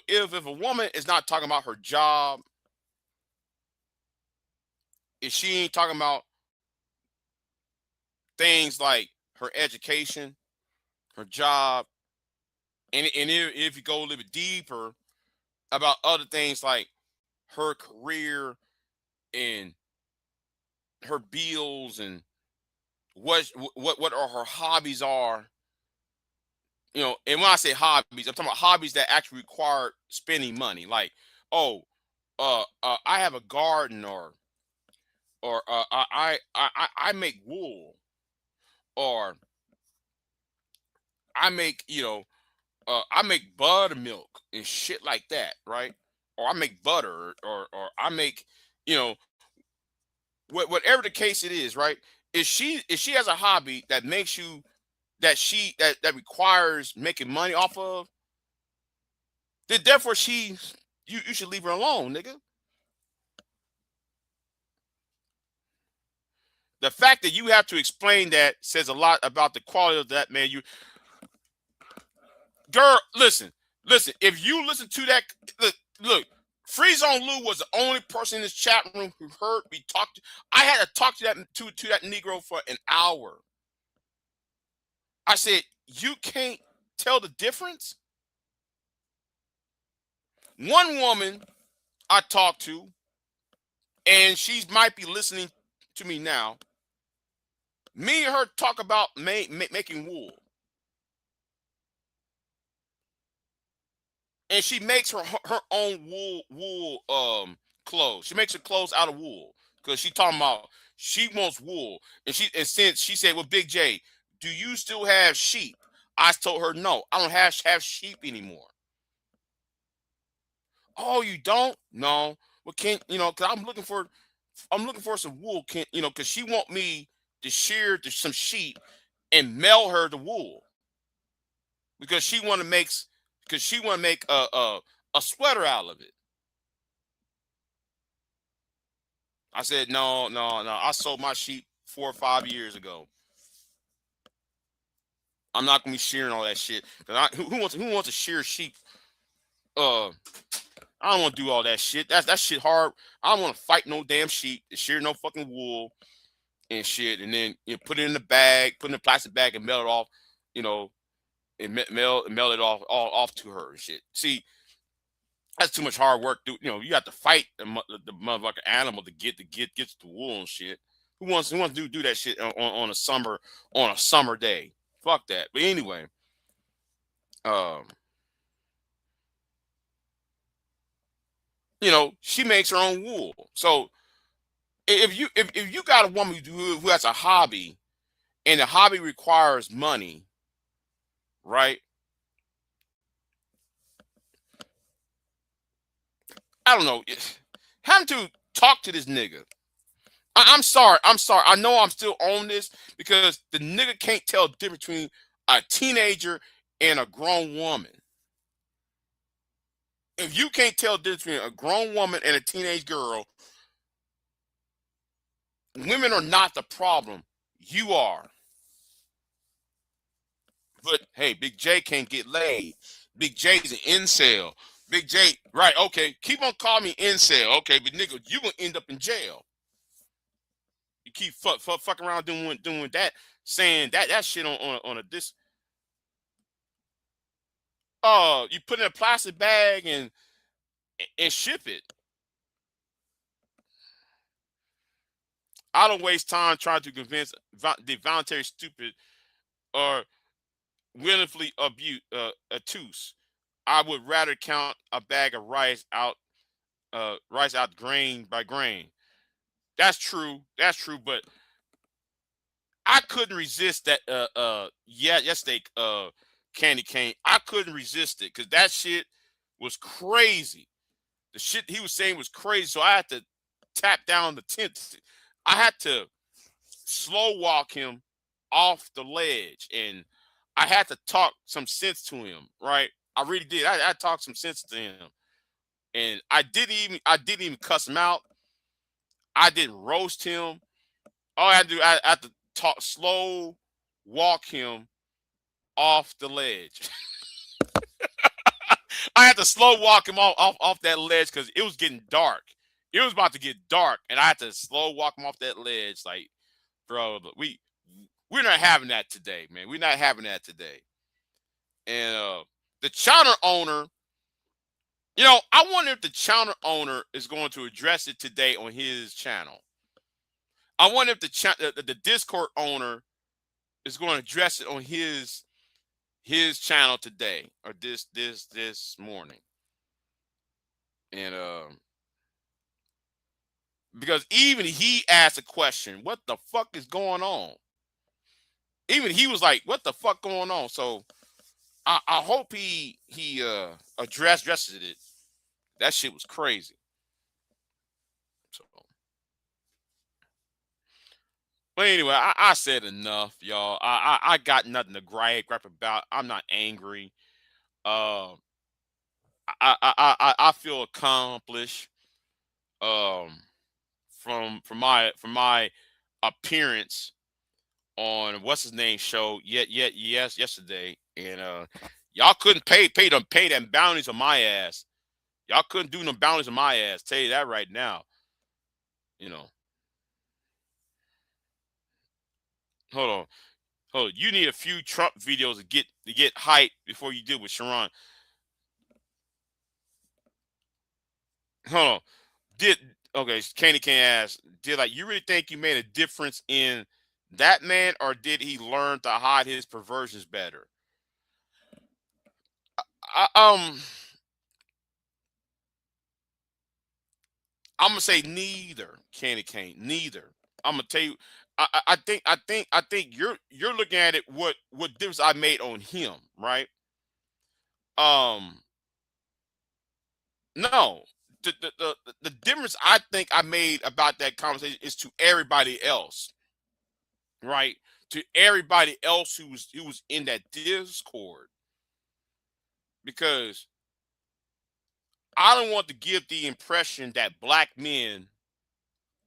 a woman is not talking about her job, if she ain't talking about things like her education, her job, and if you go a little bit deeper about other things like her career and her bills and what are her hobbies are, and when I say hobbies, I'm talking about hobbies that actually require spending money, like, oh, I have a garden, or I make wool, or I make I make buttermilk and shit like that, right? Or I make butter, or I make, whatever the case it is, right? If she has a hobby that makes you, that requires making money off of, then therefore you should leave her alone, nigga. The fact that you have to explain that says a lot about the quality of that man. Girl, listen. If you listen to that, look, Free Zone Lou was the only person in this chat room who heard me talk to. I had to talk to that Negro for an hour. I said, you can't tell the difference? One woman I talked to, and she might be listening to me now. Me and her talk about making wool. And she makes her own wool clothes. She makes her clothes out of wool because she talking about she wants wool. And since she said, well, Big J, do you still have sheep? I told her, no, I don't have sheep anymore. Oh, you don't? No. Well, because I'm looking for some wool. Because she want me to shear some sheep and mail her the wool. Because she want to make a sweater out of it. I said, no. I sold my sheep 4 or 5 years ago. I'm not gonna be shearing all that shit. Who wants to shear sheep? I don't want to do all that shit. That shit hard. I don't want to fight no damn sheep to shear no fucking wool and shit, and then put it in the bag, put it in a plastic bag, and mail it off. And mail it off to her and shit. See, that's too much hard work. You have to fight the motherfucking animal to get the wool and shit. Who wants to do that shit on a summer day? Fuck that. But anyway, she makes her own wool. So if you got a woman who has a hobby, and the hobby requires money, right? I don't know. Having to talk to this nigga. I'm sorry. I know I'm still on this because the nigga can't tell the difference between a teenager and a grown woman. If you can't tell the difference between a grown woman and a teenage girl, women are not the problem. You are. But hey, Big J can't get laid. Big J's an incel. Big J, right? Okay, keep on calling me incel. Okay, but nigga, you gonna end up in jail. You keep fucking around doing that, saying that shit on a this. You put it in a plastic bag and ship it. I don't waste time trying to convince the voluntary stupid or willfully obtuse. I would rather count a bag of rice out grain by grain. That's true. But I couldn't resist that. Yesterday, candy cane. I couldn't resist it because that shit was crazy. The shit he was saying was crazy. So I had to tap down the tent. I had to slow walk him off the ledge, and I had to talk some sense to him. Right? I really did. I talked some sense to him, and I didn't even cuss him out. I didn't roast him. All I had to do, I had to slow walk him off the ledge. I had to slow walk him off that ledge because it was getting dark. It was about to get dark, and I had to slow walk him off that ledge. Like, bro, we're not having that today, man. We're not having that today. And the chowder owner, I wonder if the chowder owner is going to address it today on his channel. I wonder if the Discord owner is going to address it on his channel today or this morning. And because even he asked a question, what the fuck is going on? Even he was like, what the fuck going on? So I hope he addresses it. That shit was crazy. So, but anyway, I said enough, y'all. I got nothing to gripe about. I'm not angry. I feel accomplished from my appearance on what's his name show yesterday, and Y'all couldn't pay them bounties on my ass. Y'all couldn't do no bounties on my ass. Tell you that right now. You know. Hold on. Hold on. You need a few Trump videos to get hype before you deal with Sharon. Hold on. Candy can ask, did you really think you made a difference in that man, or did he learn to hide his perversions better? I'm gonna say neither, Candy Cane. Neither. I'm gonna tell you. I think you're looking at it what difference I made on him, right? Um, no. The difference I think I made about that conversation is to everybody else, right? To everybody else who was in that Discord, because I don't want to give the impression that black men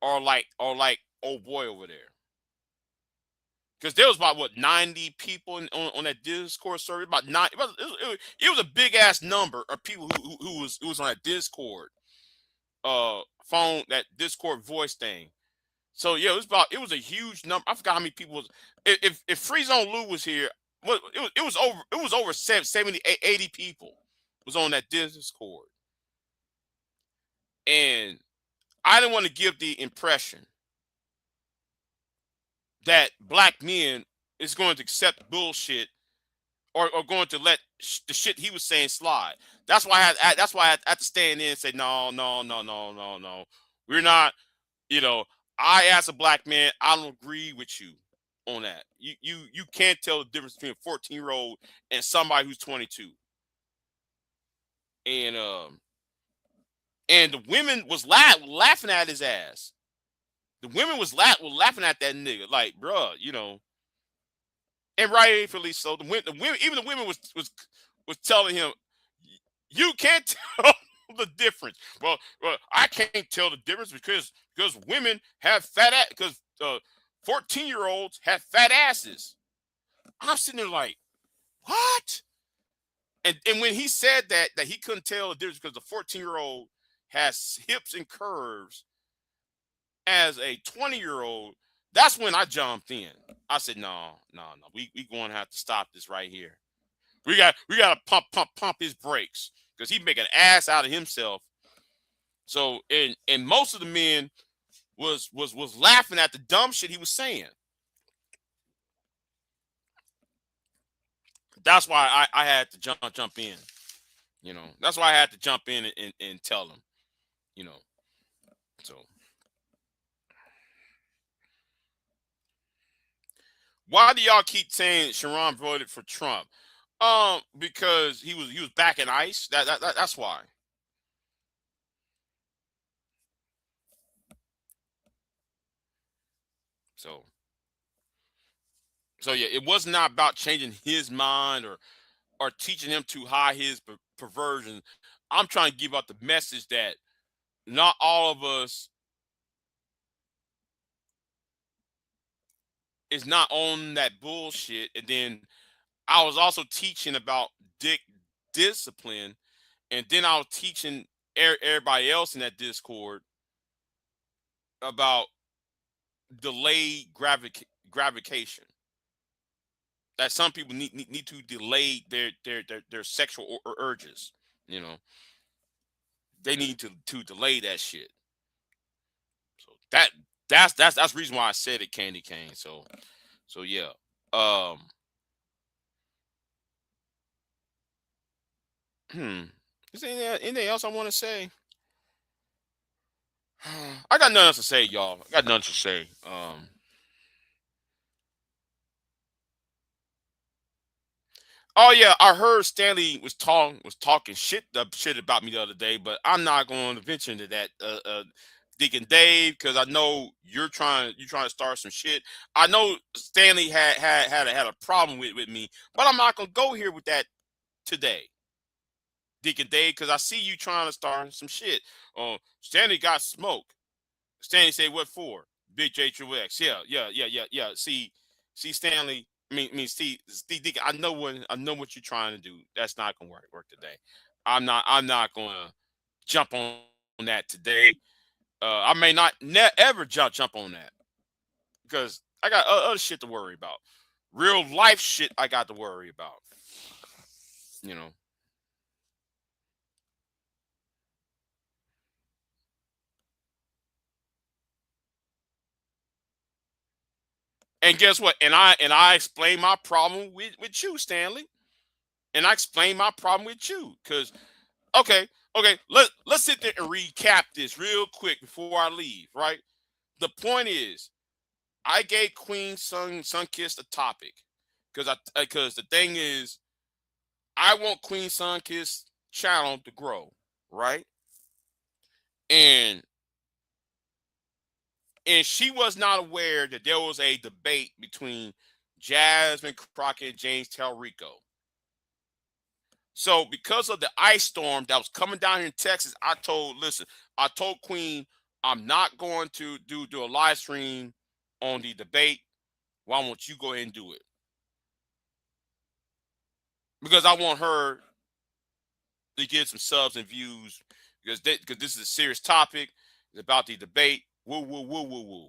are like old boy over there. Because there was about 90 people on that Discord server. About nine, it was a big ass number of people who was on that Discord phone, that Discord voice thing. So yeah, it was a huge number. I forgot how many people was. If Free Zone Lou was here, it was over 70, 80 people was on that Discord, and I didn't want to give the impression that black men is going to accept bullshit or going to let the shit he was saying slide. That's why I had to stand in and say no. We're not. You know, I as a black man, I don't agree with you on that. You can't tell the difference between a 14-year-old and somebody who's 22. And the women was laughing at his ass. The women was laughing at that nigga, like, bruh, and rightfully so. The women, even the women was telling him, you can't tell the difference. Well, I can't tell the difference because women have fat ass, because 14-year-olds have fat asses. I'm sitting there like, what? And when he said that he couldn't tell the difference because the 14-year-old has hips and curves as a 20-year-old, that's when I jumped in. I said, no. We going to have to stop this right here. We got to pump his brakes because he make an ass out of himself. So and most of the men was laughing at the dumb shit he was saying. That's why I had to jump in. That's why I had to jump in and tell him. So why do y'all keep saying Sharon voted for Trump? Because he was back in ICE. That's why. So yeah, it was not about changing his mind or teaching him to hide his perversion. I'm trying to give out the message that not all of us is not on that bullshit. And then I was also teaching about discipline, and then I was teaching everybody else in that Discord about delayed gratification. That some people need to delay their sexual urges. They need to delay that shit. So that's the reason why I said it, Candy Cane. So yeah. Is there anything else I want to say? I got nothing else to say, y'all. I got nothing to say. Oh yeah, I heard Stanley was talking shit about me the other day, but I'm not going to venture into that, Deacon Dave, because I know you're trying to start some shit. I know Stanley had a problem with me, but I'm not gonna go here with that today, Deacon Dave, because I see you trying to start some shit. Stanley got smoke. Stanley said, "What for?" Big J Triple X. Yeah. See, Stanley. Steve, Deacon, I know what you're trying to do. That's not gonna work today. I'm not gonna jump on that today. I may not ever jump on that because I got other shit to worry about. Real life shit I got to worry about. You know. And guess what? And I explained my problem with you, Stanley. And I explained my problem with you. Cause okay, let's sit there and recap this real quick before I leave, right? The point is, I gave Queen Sunkiss a topic. Because the thing is, I want Queen Sunkiss channel to grow, right? And she was not aware that there was a debate between Jasmine Crockett and James Talrico. So because of the ice storm that was coming down here in Texas, I told Queen, I'm not going to do a live stream on the debate. Why don't you go ahead and do it? Because I want her to get some subs and views because this is a serious topic. It's about the debate. Woo, woo, woo, woo, woo.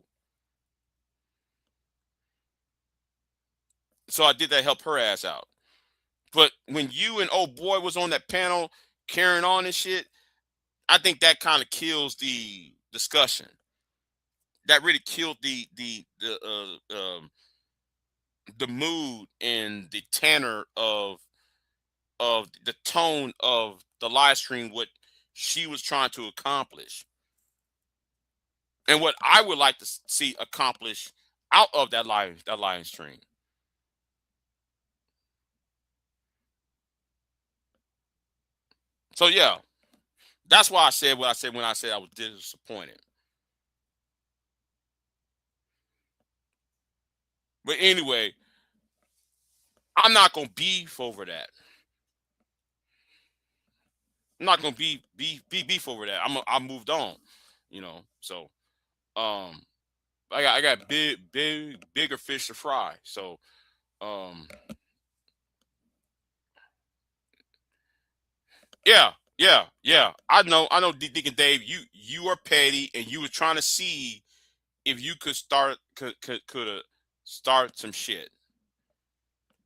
So I did that, help her ass out. But when you and old boy was on that panel carrying on and shit, I think that kind of kills the discussion. That really killed the mood and the tenor of the tone of the live stream, what she was trying to accomplish, and what I would like to see accomplished out of that live stream. So yeah, that's why I said what I said when I said I was disappointed. But anyway, I'm not gonna beef over that. I'm not gonna beef over that. I moved on, you know. So I got bigger fish to fry. So yeah. I know, Deacon Dave. You are petty, and you were trying to see if you could start some shit.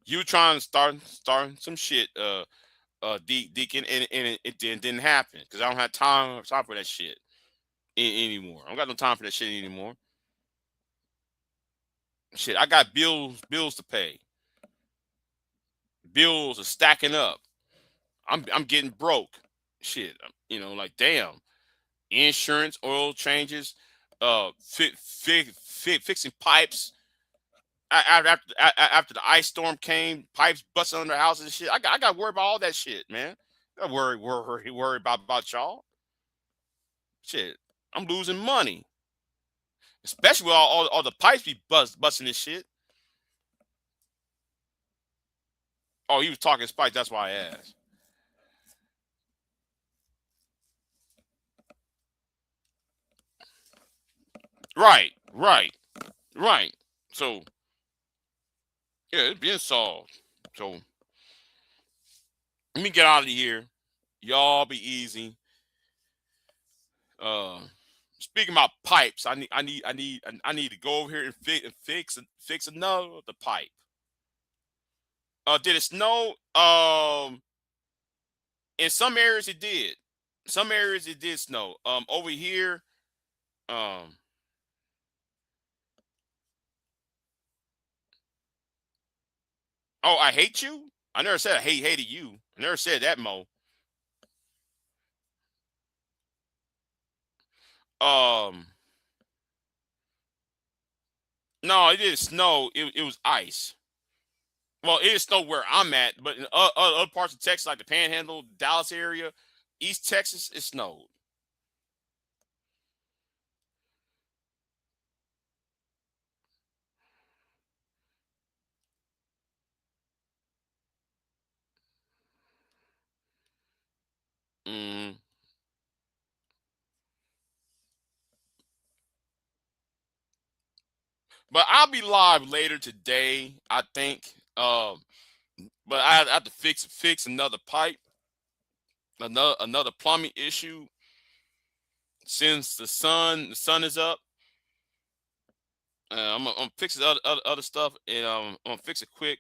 You were trying to start some shit, Deacon, and it didn't happen because I don't have time for that shit anymore. I don't got no time for that shit anymore. Shit, I got bills to pay. Bills are stacking up. I'm getting broke. Shit, like damn. Insurance, oil changes, fixing pipes. After the ice storm came, pipes busting under houses and shit. I got to worry about all that shit, man. I worry about y'all. Shit, I'm losing money, especially with all the pipes be busting this shit. Oh, he was talking spikes. That's why I asked. Right. So yeah, it's being solved. So let me get out of here. Y'all be easy. Speaking about pipes, I need to go over here and fix another the pipe. Did it snow? In some areas it did. Some areas it did snow. Over here, um, oh, I hate you. I never said I hated you. I never said that, Mo. Um, no, it didn't snow. It was ice. Well, it didn't snow where I'm at, but in other parts of Texas, like the Panhandle, Dallas area, East Texas, it snowed. Mm. But I'll be live later today, I think. But I have to fix another pipe, another plumbing issue. Since the sun is up, I'm gonna fix the other stuff, and I'm gonna fix it quick.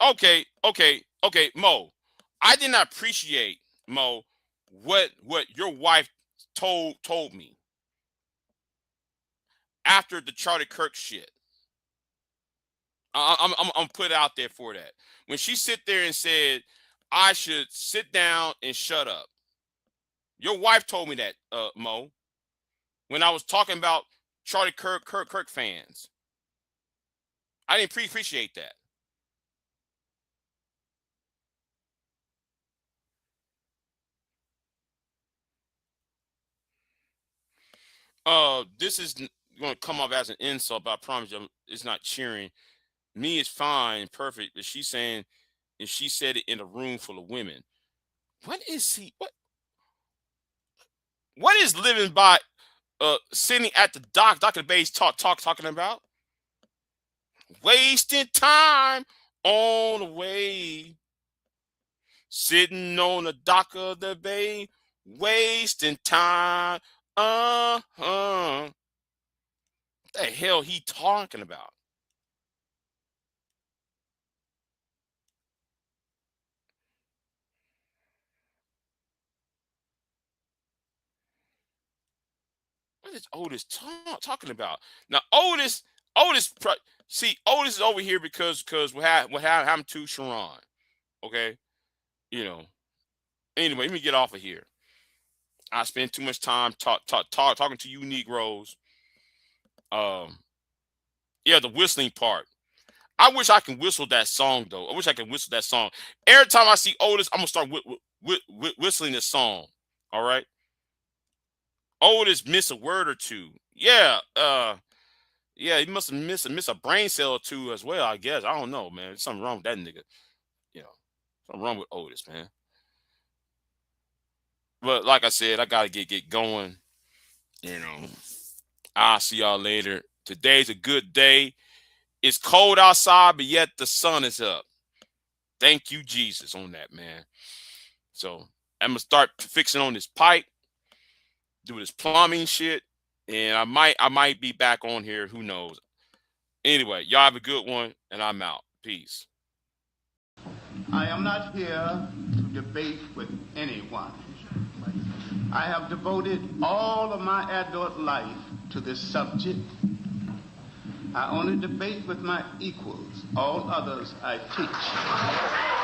Okay, Mo. I did not appreciate, Mo, what your wife told me after the Charlie Kirk shit. I'm put out there for that. When she sit there and said I should sit down and shut up. Your wife told me that, Mo, when I was talking about Charlie Kirk fans. I didn't appreciate that. This is going to come off as an insult, but I promise you, it's not cheering. Me is fine, perfect. But she's saying if she said it in a room full of women, what is he? What is living by sitting at the Dr. Bay's talking about? Wasting time on the way. Sitting on the dock of the bay, wasting time. What the hell he talking about? What is Otis talking about? Now Otis see, Otis is over here because what happened to Sharon. Okay, Anyway, let me get off of here. I spend too much time talking to you Negroes. Yeah, the whistling part. I wish I can whistle that song though. I wish I could whistle that song. Every time I see Otis, I'm gonna start whistling this song. All right. Otis missed a word or two. Yeah. Yeah, he must have missed a brain cell or two as well, I guess. I don't know, man. There's something wrong with that nigga. Something wrong with Otis, man. But like I said, I gotta get going. I'll see y'all later. Today's a good day. It's cold outside, but yet the sun is up. Thank you, Jesus, on that, man. So I'm gonna start fixing on this pipe, do this plumbing shit, and I might be back on here. Who knows? Anyway, y'all have a good one, and I'm out. Peace. I am not here to debate with anyone. I have devoted all of my adult life to this subject. I only debate with my equals. All others I teach.